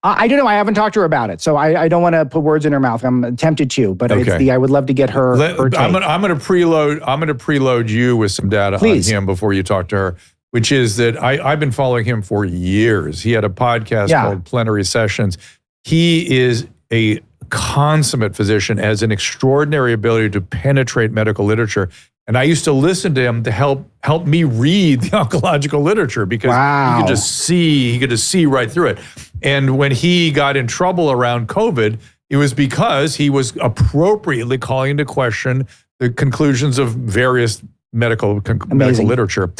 I don't know. I haven't talked to her about it, so I don't want to put words in her mouth. I'm tempted to, but I would love to get her take. I'm going to preload you with some data on him before you talk to her, which is that I've been following him for years. He had a podcast called Plenary Sessions. He is a consummate physician, has an extraordinary ability to penetrate medical literature. And I used to listen to him to help me read the oncological literature because he could just see right through it. And when he got in trouble around COVID, it was because he was appropriately calling into question the conclusions of various medical literature.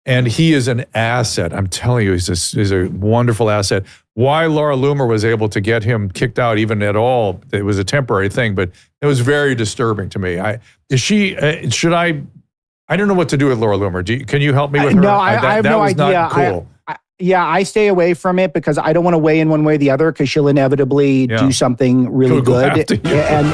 And he is an asset. I'm telling you, he's a wonderful asset. Why Laura Loomer was able to get him kicked out even at all, it was a temporary thing, but it was very disturbing to me. I don't know what to do with Laura Loomer. Can you help me with her? No, I have no idea. Not cool. I stay away from it because I don't want to weigh in one way or the other because she'll inevitably do something really good. And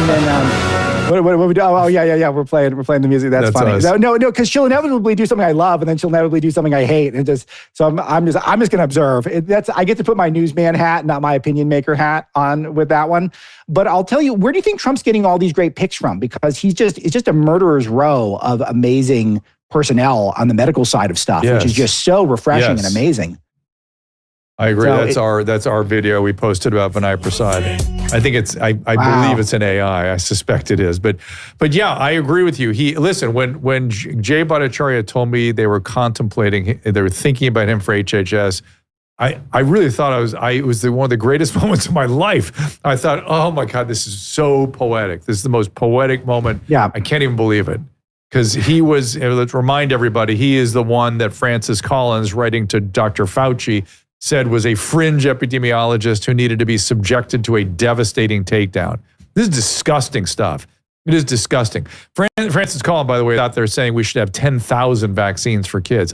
then... What we do? Oh yeah. We're playing the music. That's funny. Us. No, because she'll inevitably do something I love, and then she'll inevitably do something I hate, and I'm just going to observe. I get to put my newsman hat, not my opinion maker hat, on with that one. But I'll tell you, where do you think Trump's getting all these great picks from? Because it's just a murderer's row of amazing personnel on the medical side of stuff, which is just so refreshing and amazing. I agree. So that's our video we posted about Vinay Prasad. I think I believe it's an AI. I suspect it is. But yeah, I agree with you. Listen, when Jay Bhattacharya told me they were thinking about him for HHS, I really thought it was one of the greatest moments of my life. I thought, oh my God, this is so poetic. This is the most poetic moment. Yeah. I can't even believe it. Because let's remind everybody, he is the one that Francis Collins, writing to Dr. Fauci, said was a fringe epidemiologist who needed to be subjected to a devastating takedown. This is disgusting stuff. It is disgusting. Francis Collins, by the way, out there saying we should have 10,000 vaccines for kids.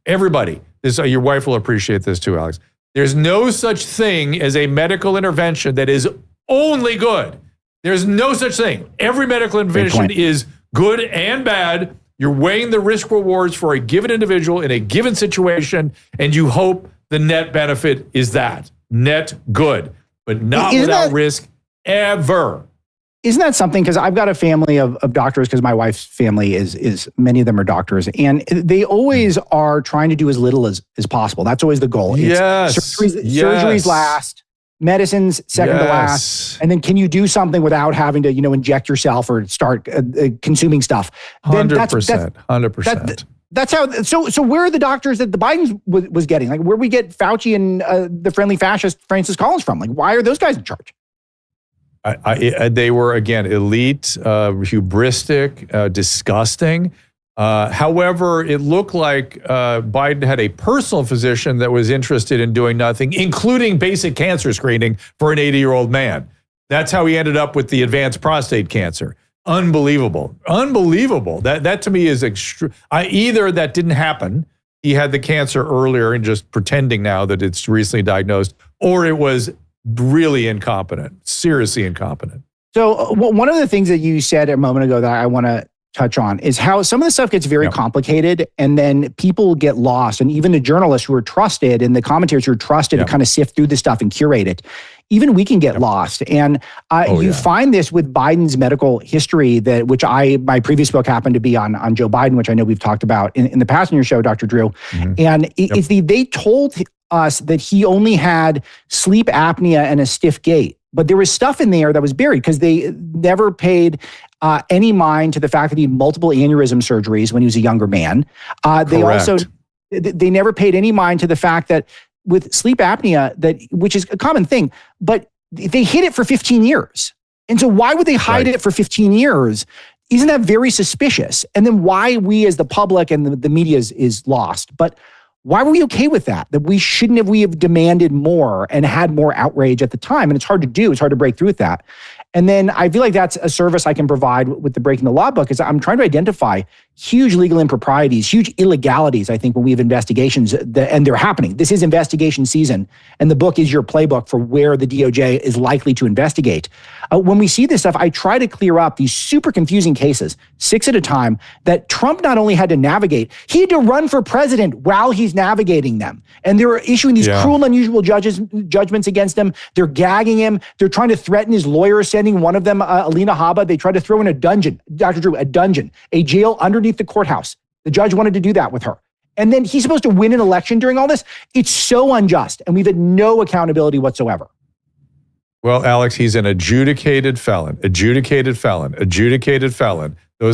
Everybody, your wife will appreciate this too, Alex. There's no such thing as a medical intervention that is only good. There's no such thing. Every medical intervention is good and bad. You're weighing the risk rewards for a given individual in a given situation, and you hope the net benefit is that net good, but not without risk ever. Isn't that something? Because I've got a family of doctors, because my wife's family is many of them are doctors, and they always are trying to do as little as possible. That's always the goal. Yes. Surgeries last. medicines second to last, and then can you do something without having to, inject yourself or start consuming stuff? 100%. That's how. So where are the doctors that the Biden was getting? Like, where we get Fauci and the friendly fascist Francis Collins from? Like, why are those guys in charge? They were, again, elite, hubristic, disgusting. However, it looked like Biden had a personal physician that was interested in doing nothing, including basic cancer screening for an 80-year-old man. That's how he ended up with the advanced prostate cancer. Unbelievable. That to me is either that didn't happen, he had the cancer earlier and just pretending now that it's recently diagnosed, or it was really incompetent, seriously incompetent. So one of the things that you said a moment ago that I want to touch on is how some of the stuff gets very complicated, and then people get lost, and even the journalists who are trusted and the commentators who are trusted to kind of sift through this stuff and curate it, even we can get lost. And you find this with Biden's medical history, which my previous book happened to be on Joe Biden, which I know we've talked about in the past in your show, Dr. Drew. Mm-hmm. And they told us that he only had sleep apnea and a stiff gait, but there was stuff in there that was buried because they never paid any mind to the fact that he had multiple aneurysm surgeries when he was a younger man. They never paid any mind to the fact that with sleep apnea, which is a common thing, but they hid it for 15 years. And so why would they hide it for 15 years? Isn't that very suspicious? And then why we as the public and the media is lost. But why were we okay with that? That we have demanded more and had more outrage at the time. And it's hard to do. It's hard to break through with that. And then I feel like that's a service I can provide with the Breaking the Law book, is I'm trying to identify huge legal improprieties, huge illegalities, I think, when we have investigations, and they're happening. This is investigation season, and the book is your playbook for where the DOJ is likely to investigate. When we see this stuff, I try to clear up these super confusing cases, 6 at a time, that Trump not only had to navigate, he had to run for president while he's navigating them. And they're issuing these cruel and unusual judgments against him. They're gagging him. They're trying to threaten his lawyer, sending one of them, Alina Habba, they tried to throw in a dungeon, Dr. Drew, a jail underneath the courthouse. The judge wanted to do that with her. And then he's supposed to win an election during all this. It's so unjust, and we've had no accountability whatsoever. Well, Alex, he's an adjudicated felon. Those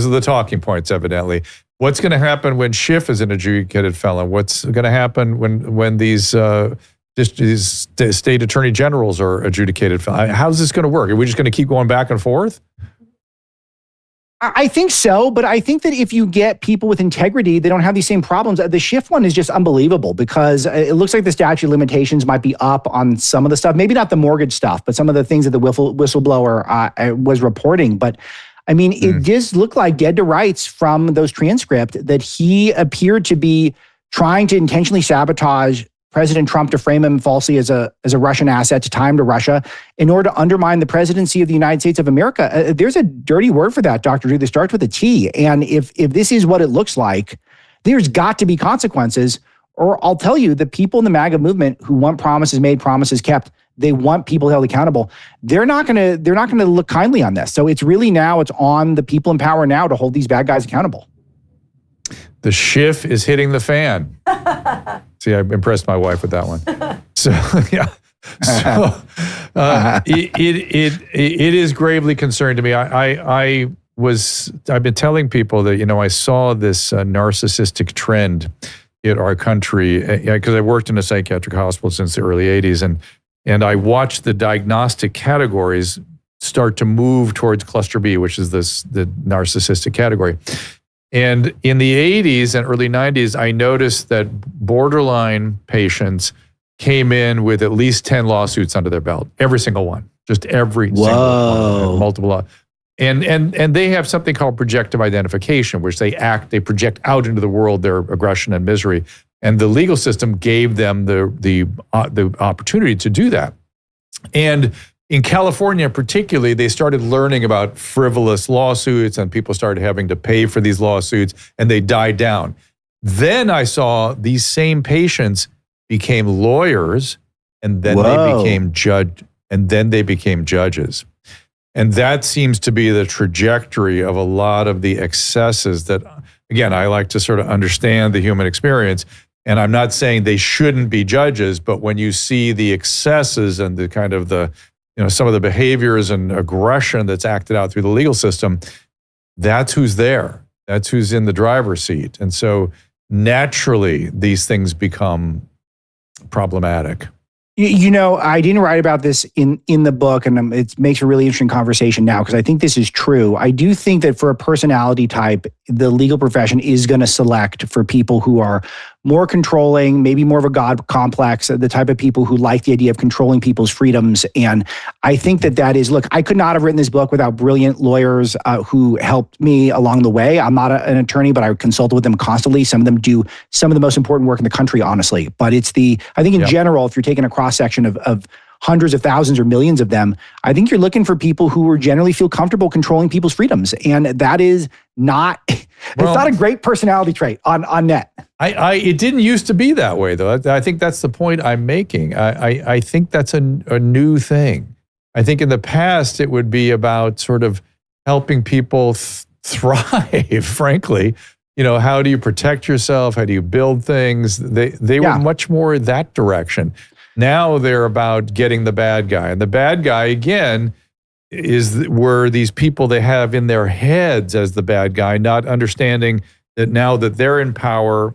are the talking points, evidently. What's going to happen when Schiff is an adjudicated felon? What's going to happen when these state attorney generals are adjudicated felons? How's this going to work? Are we just going to keep going back and forth? I think so, but I think that if you get people with integrity, they don't have these same problems. The Schiff one is just unbelievable because it looks like the statute of limitations might be up on some of the stuff, maybe not the mortgage stuff, but some of the things that the whistleblower was reporting. But I mean, it does look like dead to rights from those transcripts that he appeared to be trying to intentionally sabotage President Trump to frame him falsely as a Russian asset, to tie him to Russia in order to undermine the presidency of the United States of America. There's a dirty word for that, Dr. Drew, that starts with a T. And if this is what it looks like, there's got to be consequences. Or I'll tell you, the people in the MAGA movement who want promises made, promises kept, they want people held accountable. They're not going to look kindly on this. So it's really now, it's on the people in power now to hold these bad guys accountable. The Schiff is hitting the fan. See, I impressed my wife with that one. So, yeah. So, it is gravely concerning to me. I've been telling people that, I saw this narcissistic trend in our country because I worked in a psychiatric hospital since the early 80s, and I watched the diagnostic categories start to move towards cluster B, which is the narcissistic category. And in the 80s and early 90s, I noticed that borderline patients came in with at least 10 lawsuits under their belt. Every single one. Just every single one. Multiple. And they have something called projective identification, which they project out into the world their aggression and misery. And the legal system gave them the opportunity to do that. And in California particularly, they started learning about frivolous lawsuits, and people started having to pay for these lawsuits, and they died down. Then I saw these same patients became lawyers, and then they became judges. And that seems to be the trajectory of a lot of the excesses that, again, I like to sort of understand the human experience. And I'm not saying they shouldn't be judges, but when you see the excesses and the kind of some of the behaviors and aggression that's acted out through the legal system, that's who's there. That's who's in the driver's seat. And so naturally, these things become problematic. I didn't write about this in the book, and it makes a really interesting conversation now because I think this is true. I do think that for a personality type, the legal profession is going to select for people who are more controlling, maybe more of a God complex, the type of people who like the idea of controlling people's freedoms. And I think that is, look, I could not have written this book without brilliant lawyers who helped me along the way. I'm not an attorney, but I consulted with them constantly. Some of them do some of the most important work in the country, honestly. But I think in general, if you're taking a cross-section of hundreds of thousands or millions of them, I think you're looking for people who generally feel comfortable controlling people's freedoms. And that is not, it's not a great personality trait on net. It didn't used to be that way, though. I think that's the point I'm making. I think that's a new thing. I think in the past, it would be about sort of helping people thrive, frankly. How do you protect yourself? How do you build things? They were much more that direction. Now they're about getting the bad guy. And the bad guy, again, were these people they have in their heads as the bad guy, not understanding that now that they're in power,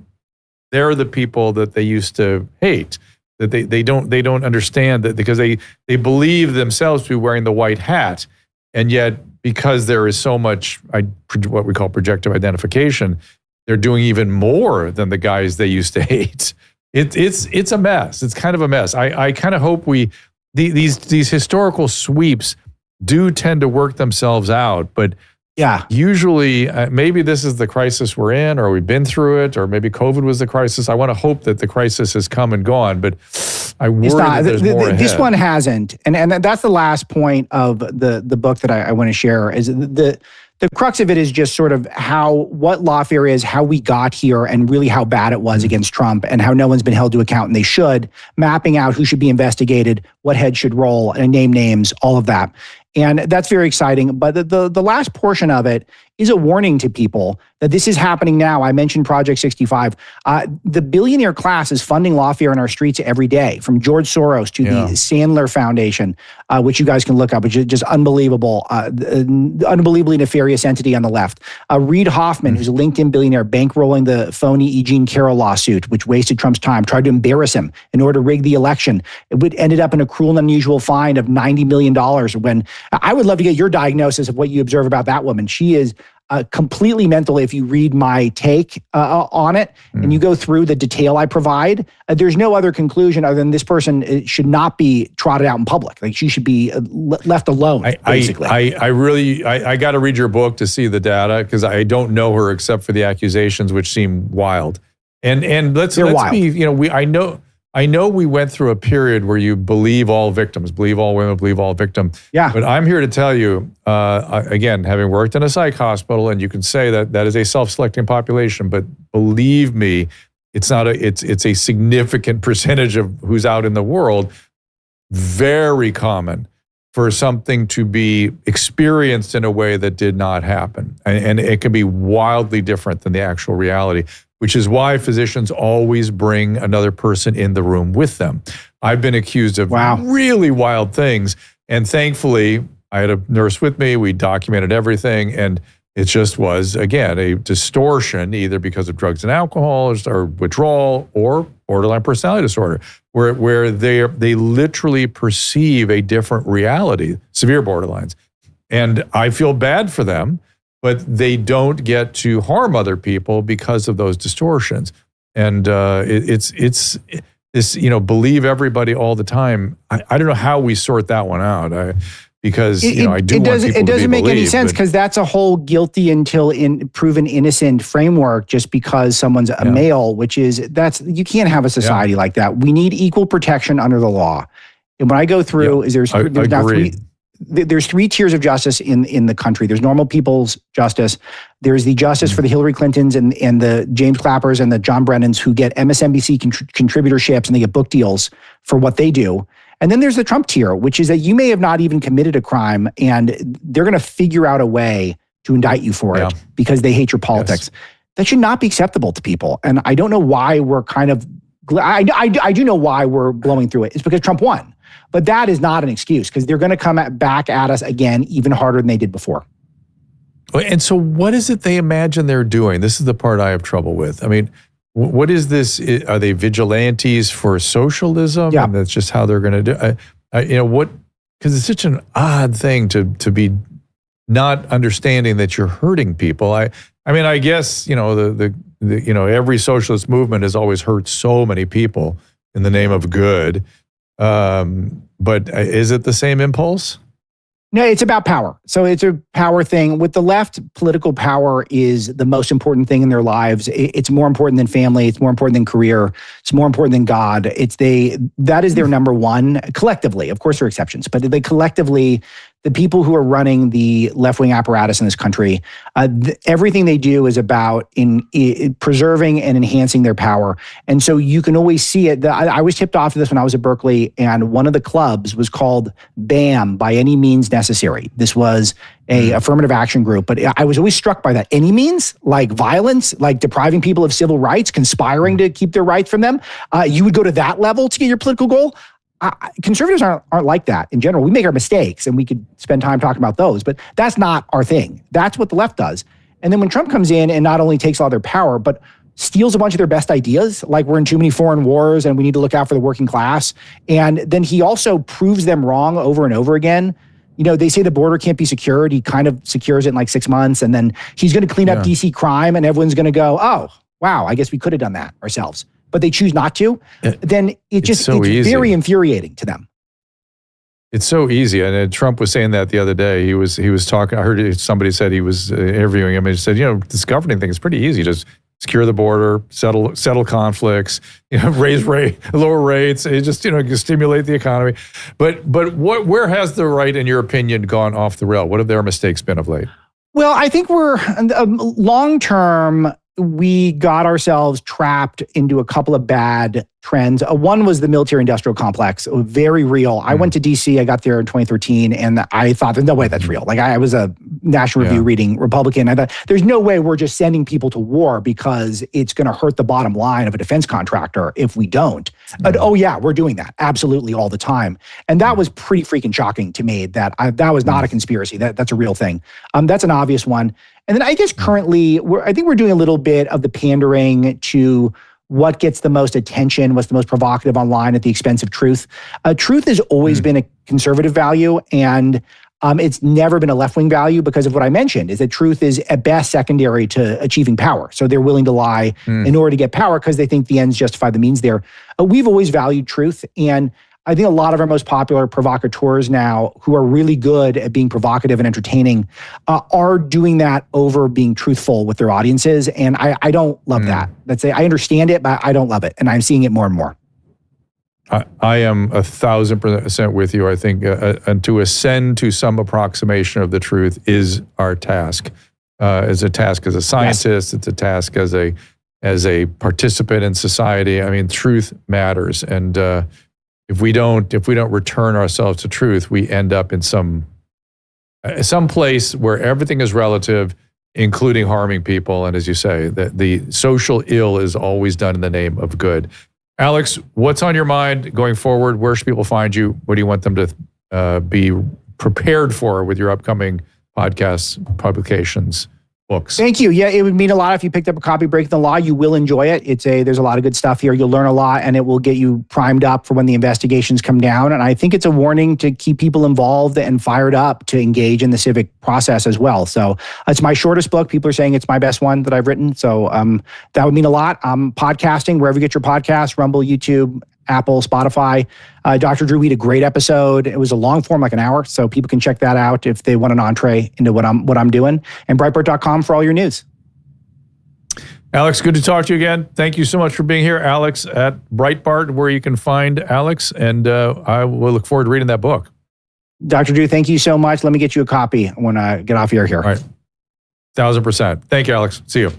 they're the people that they used to hate. That they don't understand that because they believe themselves to be wearing the white hat. And yet, because there is so much what we call projective identification, they're doing even more than the guys they used to hate. It's a mess. It's kind of a mess. I kind of hope these historical sweeps do tend to work themselves out, but usually maybe this is the crisis we're in, or we've been through it, or maybe COVID was the crisis. I want to hope that the crisis has come and gone, but I worry that there's more ahead. This one hasn't, and that's the last point of the book that I want to share. Is the crux of it is just sort of what lawfare is, how we got here, and really how bad it was against Trump, and how no one's been held to account, and they should, mapping out who should be investigated, what heads should roll, and name names, all of that. And that's very exciting. But the last portion of it is a warning to people that this is happening now. I mentioned Project 65. The billionaire class is funding lawfare in our streets every day, from George Soros to the Sandler Foundation, which you guys can look up, which is just unbelievable, unbelievably nefarious entity on the left. Reid Hoffman, who's a LinkedIn billionaire, bankrolling the phony E. Jean Carroll lawsuit, which wasted Trump's time, tried to embarrass him in order to rig the election. It ended up in a cruel and unusual fine of $90 million when I would love to get your diagnosis of what you observe about that woman. She is completely mental. If you read my take on it and you go through the detail I provide, there's no other conclusion other than this person should not be trotted out in public. Like, she should be left alone, basically. I got to read your book to see the data, because I don't know her except for the accusations, which seem wild. And let's be, I know we went through a period where you believe all victims, believe all women, believe all victims. Yeah. But I'm here to tell you, again, having worked in a psych hospital, and you can say that is a self-selecting population, but believe me, it's not it's a significant percentage of who's out in the world. Very common for something to be experienced in a way that did not happen. And it can be wildly different than the actual reality, which is why physicians always bring another person in the room with them. I've been accused of really wild things, and thankfully, I had a nurse with me. We documented everything, and it just was, again, a distortion, either because of drugs and alcohol or withdrawal or borderline personality disorder, where they literally perceive a different reality, severe borderlines. And I feel bad for them, but they don't get to harm other people because of those distortions. And it's this, believe everybody all the time. I don't know how we sort that one out. Because I do want people it doesn't to be make any believed, sense, because that's a whole guilty until proven innocent framework just because someone's a male, which is you can't have a society like that. We need equal protection under the law. And when I go through, there's three tiers of justice in the country. There's normal people's justice. There's the justice for the Hillary Clintons and the James Clappers and the John Brennans who get MSNBC contributorships and they get book deals for what they do. And then there's the Trump tier, which is that you may have not even committed a crime and they're going to figure out a way to indict you for it because they hate your politics. that should not be acceptable to people. And I don't know why we're kind of, I do know why we're blowing through it. It's because Trump won. But that is not an excuse, because they're going to come back at us again, even harder than they did before. And so what is it they imagine they're doing? This is the part I have trouble with. I mean, what is this? Are they vigilantes for socialism? Yeah. And that's just how they're going to do it. Because it's such an odd thing to be not understanding that you're hurting people. I mean, I guess, every socialist movement has always hurt so many people in the name of good. But is it the same impulse? No, it's about power. So it's a power thing. With the left, political power is the most important thing in their lives. It's more important than family. It's more important than career. It's more important than God. That is their number one collectively. Of course, there are exceptions, but they collectively, the people who are running the left-wing apparatus in this country, everything they do is about in preserving and enhancing their power. And so you can always see it. I was tipped off to this when I was at Berkeley, and one of the clubs was called BAM, By Any Means Necessary. This was a affirmative action group, but I was always struck by that. Any means, like violence, like depriving people of civil rights, conspiring to keep their rights from them. You would go to that level to get your political goal. Conservatives aren't like that in general. We make our mistakes, and we could spend time talking about those, but that's not our thing. That's what the left does. And then when Trump comes in and not only takes all their power, but steals a bunch of their best ideas, like we're in too many foreign wars and we need to look out for the working class. And then he also proves them wrong over and over again. They say the border can't be secured. He kind of secures it in like 6 months, and then he's going to clean up DC crime, and everyone's going to go, oh, wow, I guess we could have done that ourselves. But they choose not to, then it's very infuriating to them. It's so easy. And Trump was saying that the other day. He was talking, I heard somebody said he was interviewing him, and he said, this governing thing is pretty easy. Just secure the border, settle conflicts, lower rates, just, stimulate the economy. But where has the right, in your opinion, gone off the rail? What have their mistakes been of late? Well, I think we're long-term, we got ourselves trapped into a couple of bad trends. One was the military-industrial complex, very real. I went to DC, I got there in 2013, and I thought, there's no way that's real. Like, I was a National Review reading Republican. I thought, there's no way we're just sending people to war because it's going to hurt the bottom line of a defense contractor if we don't. But, we're doing that absolutely all the time. And that was pretty freaking shocking to me that was not a conspiracy. That's a real thing. That's an obvious one. And then I guess currently, I think we're doing a little bit of the pandering to what gets the most attention, what's the most provocative online at the expense of truth. Truth has always been a conservative value, and it's never been a left-wing value because of what I mentioned, is that truth is at best secondary to achieving power. So they're willing to lie in order to get power because they think the ends justify the means there. We've always valued truth, and I think a lot of our most popular provocateurs now, who are really good at being provocative and entertaining, are doing that over being truthful with their audiences. And I don't love that. I understand it, but I don't love it. And I'm seeing it more and more. I am 1,000% with you. I think and to ascend to some approximation of the truth is our task. It's a task as a scientist. Yes. It's a task as a participant in society. I mean, truth matters. And if we don't return ourselves to truth, we end up in some place where everything is relative, including harming people. And as you say, the social ill is always done in the name of good. Alex, what's on your mind going forward? Where should people find you? What do you want them to be prepared for with your upcoming podcasts, publications, books? Thank you. Yeah, it would mean a lot if you picked up a copy of Breaking the Law. You will enjoy it. There's a lot of good stuff here. You'll learn a lot, and it will get you primed up for when the investigations come down. And I think it's a warning to keep people involved and fired up to engage in the civic process as well. So it's my shortest book. People are saying it's my best one that I've written. So that would mean a lot. Podcasting, wherever you get your podcasts, Rumble, YouTube, Apple, Spotify. Dr. Drew, we had a great episode. It was a long form, like an hour, so people can check that out if they want an entree into what I'm doing. And Breitbart.com for all your news. Alex, good to talk to you again. Thank you so much for being here. Alex at Breitbart, where you can find Alex, and I will look forward to reading that book. Dr. Drew, thank you so much. Let me get you a copy when I get off air here. All right. 1,000%. Thank you, Alex. See you.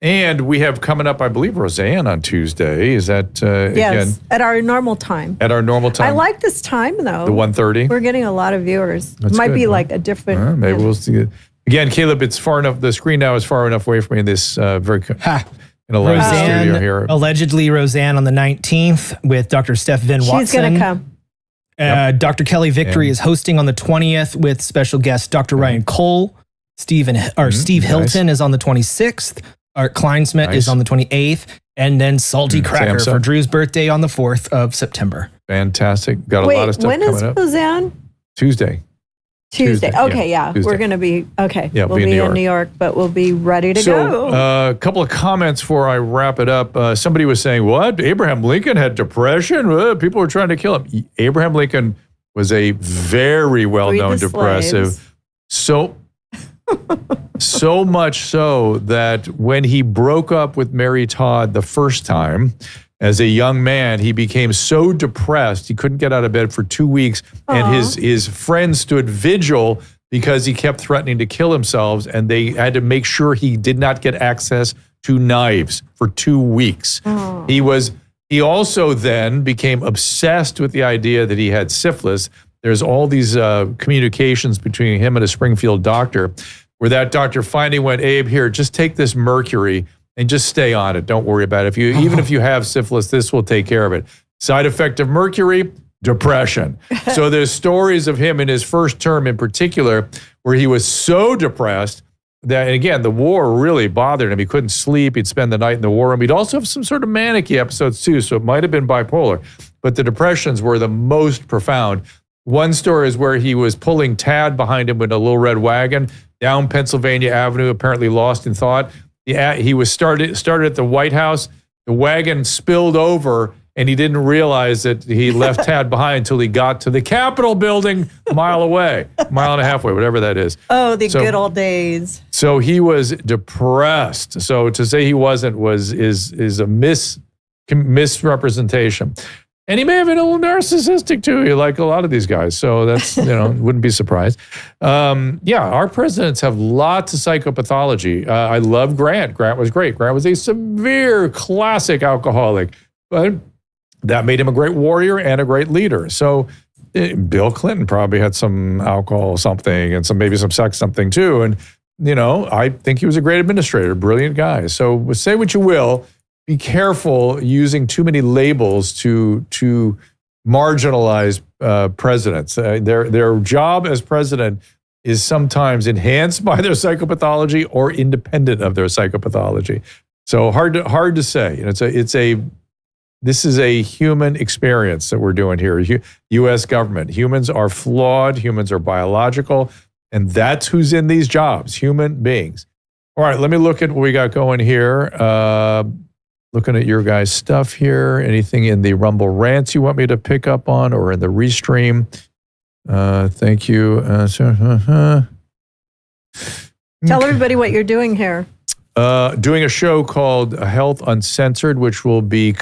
And we have coming up, I believe, Roseanne on Tuesday. Is that, yes, again? At our normal time. At our normal time. I like this time, though. The 1:30. We're getting a lot of viewers. That's Might good, be like a different. Maybe we'll see it. Again, Caleb, it's far enough. The screen now is far enough away from me in this in a live studio here. Allegedly, Roseanne on the 19th with Dr. Steph Vin Watson. She's going to come. Dr. Kelly Victory is hosting on the 20th with special guest Dr. Ryan Cole. Steve Hilton is on the 26th. Art Kleinsmith is on the 28th. And then Salty Cracker for Drew's birthday on the 4th of September. Fantastic. Got a lot of stuff coming up. When is Roseanne? Tuesday. Okay, yeah. Tuesday. We're going to be, Yeah, we'll be in New York, but we'll be ready to go. A couple of comments before I wrap it up. Somebody was saying, what? Abraham Lincoln had depression? People were trying to kill him. Abraham Lincoln was a very well-known depressive. So much so that when he broke up with Mary Todd the first time, as a young man, he became so depressed he couldn't get out of bed for 2 weeks, and his friends stood vigil because he kept threatening to kill himself, and they had to make sure he did not get access to knives for 2 weeks. He also then became obsessed with the idea that he had syphilis. There's all these communications between him and a Springfield doctor, where that doctor finally went, Abe, here, just take this mercury and just stay on it. Don't worry about it. Even if you have syphilis, this will take care of it. Side effect of mercury, depression. So there's stories of him in his first term in particular, where he was so depressed that, and again, the war really bothered him. He couldn't sleep. He'd spend the night in the war room. He'd also have some sort of manic episodes too, so it might have been bipolar. But the depressions were the most profound. One story is where he was pulling Tad behind him with a little red wagon down Pennsylvania Avenue, apparently lost in thought. He was started at the White House. The wagon spilled over, and he didn't realize that he left Tad behind until he got to the Capitol building a mile away, a mile and a half away, whatever that is. Oh, the good old days. So he was depressed. So to say he wasn't is a misrepresentation. And he may have been a little narcissistic too, like a lot of these guys. So that's, wouldn't be surprised. Our presidents have lots of psychopathology. I love Grant. Grant was great. Grant was a severe classic alcoholic, but that made him a great warrior and a great leader. So Bill Clinton probably had some alcohol something and maybe some sex something too. And, I think he was a great administrator, brilliant guy. So say what you will. Be careful using too many labels to marginalize presidents. Their job as president is sometimes enhanced by their psychopathology or independent of their psychopathology. So hard to say. This is a human experience that we're doing here. U.S. government. Humans are flawed. Humans are biological, and that's who's in these jobs. Human beings. All right. Let me look at what we got going here. Looking at your guys' stuff here. Anything in the Rumble rants you want me to pick up on or in the restream? Thank you. Tell everybody what you're doing here. Doing a show called Health Uncensored, which you'll be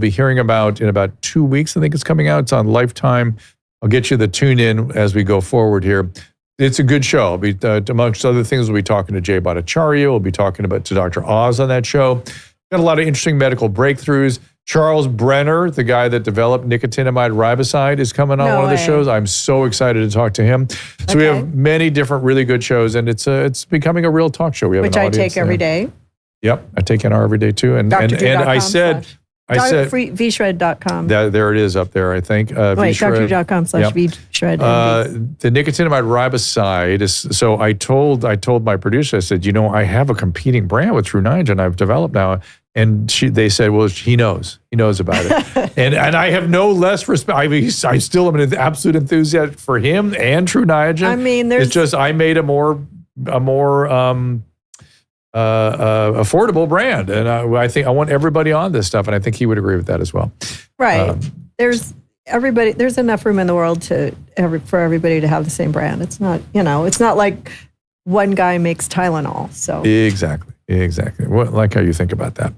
hearing about in about 2 weeks. I think it's coming out. It's on Lifetime. I'll get you the tune in as we go forward here. It's a good show. I'll be, amongst other things, we'll be talking to Jay Bhattacharya. We'll be talking to Dr. Oz on that show. Got a lot of interesting medical breakthroughs. Charles Brenner, the guy that developed nicotinamide riboside, is coming on one of the shows. I'm so excited to talk to him. So we have many different really good shows, and it's becoming a real talk show. We have which I take every day. Yep, I take NR every day too. And I said vshred.com. There it is up there, I think. Dr.com/vshred. The nicotinamide riboside is, so I told my producer, I said, I have a competing brand with True Niagen I've developed now. And they said, well, he knows about it. and I have no less respect. I still am an absolute enthusiast for him and True Niagen. I mean, it's just, I made a more affordable brand. And I think I want everybody on this stuff. And I think he would agree with that as well. Right. There's enough room in the world for everybody to have the same brand. It's not, it's not like one guy makes Tylenol. So Exactly. Like how you think about that.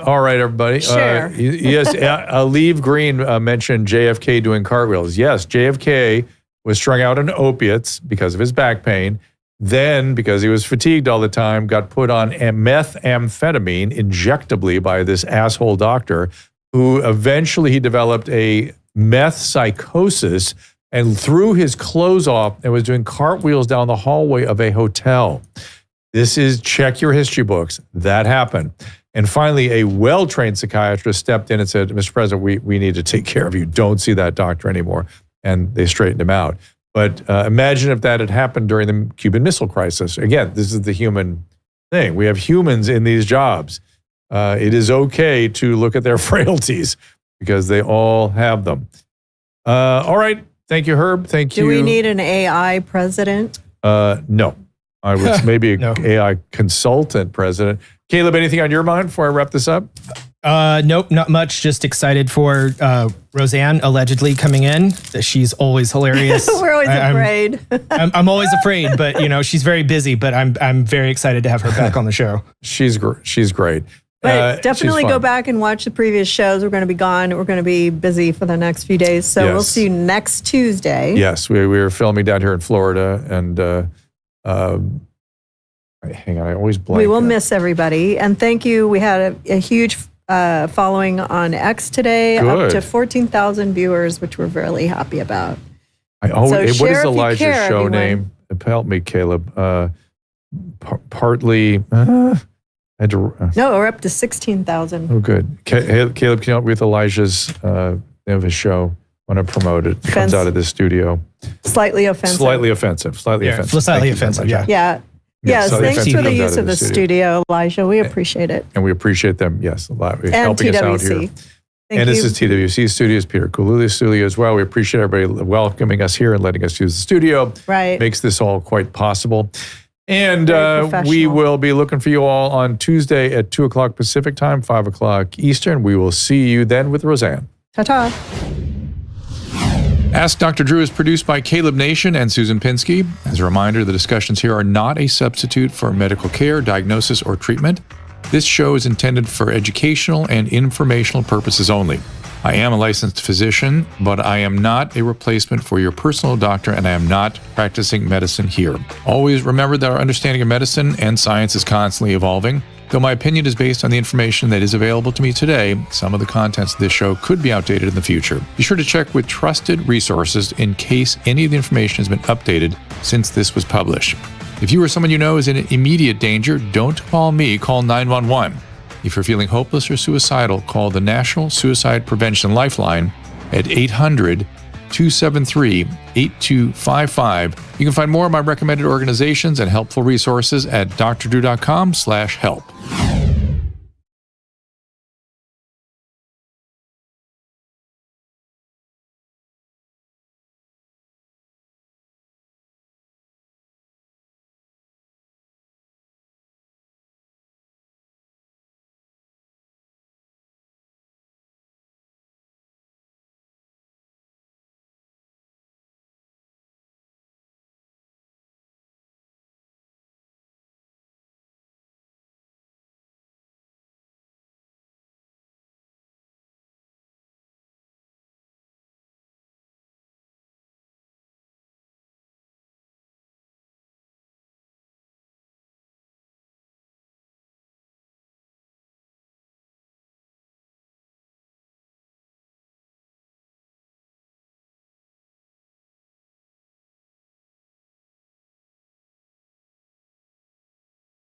All right, everybody. Sure. Yes, Aleve Green mentioned JFK doing cartwheels. Yes, JFK was strung out on opiates because of his back pain. Then, because he was fatigued all the time, got put on methamphetamine injectably by this asshole doctor, who eventually he developed a meth psychosis and threw his clothes off and was doing cartwheels down the hallway of a hotel. This is, check your history books. That happened. And finally, a well-trained psychiatrist stepped in and said, Mr. President, we need to take care of you. Don't see that doctor anymore. And they straightened him out. But imagine if that had happened during the Cuban Missile Crisis. Again, this is the human thing. We have humans in these jobs. It is okay to look at their frailties because they all have them. All right. Thank you, Herb. Thank you. Do we need an AI president? No. I was maybe an AI consultant president. Caleb, anything on your mind before I wrap this up? Nope, not much. Just excited for Roseanne allegedly coming in. She's always hilarious. We're always afraid. I'm always afraid, but she's very busy. But I'm very excited to have her back on the show. She's great. But definitely go back and watch the previous shows. We're going to be gone. We're going to be busy for the next few days. So we'll see you next Tuesday. Yes, we were filming down here in Florida, and hang on, I always blank. We will miss everybody, and thank you. We had a huge following on X today, up to 14,000 viewers, which we're really happy about. What is Elijah's show name? Help me, Caleb. Partly. No, we're up to 16,000. Oh, good. Caleb, can you help me with Elijah's name of his show? I want to promote it. It comes out of this studio. Slightly offensive. Slightly offensive. Slightly offensive. Yeah. Yes, thanks for the use of the studio, Elijah. We appreciate it. And we appreciate them, yes, a lot. And helping TWC. us out here. And this is TWC Studios, Peter Coolulli's studio as well. We appreciate everybody welcoming us here and letting us use the studio. Right. Makes this all quite possible. And we will be looking for you all on Tuesday at 2 o'clock Pacific time, 5 o'clock Eastern. We will see you then with Roseanne. Ta-ta. Ask Dr. Drew is produced by Caleb Nation and Susan Pinsky. As a reminder, the discussions here are not a substitute for medical care, diagnosis, or treatment. This show is intended for educational and informational purposes only. I am a licensed physician, but I am not a replacement for your personal doctor, and I am not practicing medicine here. Always remember that our understanding of medicine and science is constantly evolving. Though my opinion is based on the information that is available to me today, some of the contents of this show could be outdated in the future. Be sure to check with trusted resources in case any of the information has been updated since this was published. If you or someone you know is in immediate danger, don't call me, call 911. If you're feeling hopeless or suicidal, call the National Suicide Prevention Lifeline at 800-273-8255. You can find more of my recommended organizations and helpful resources at drdrew.com/help.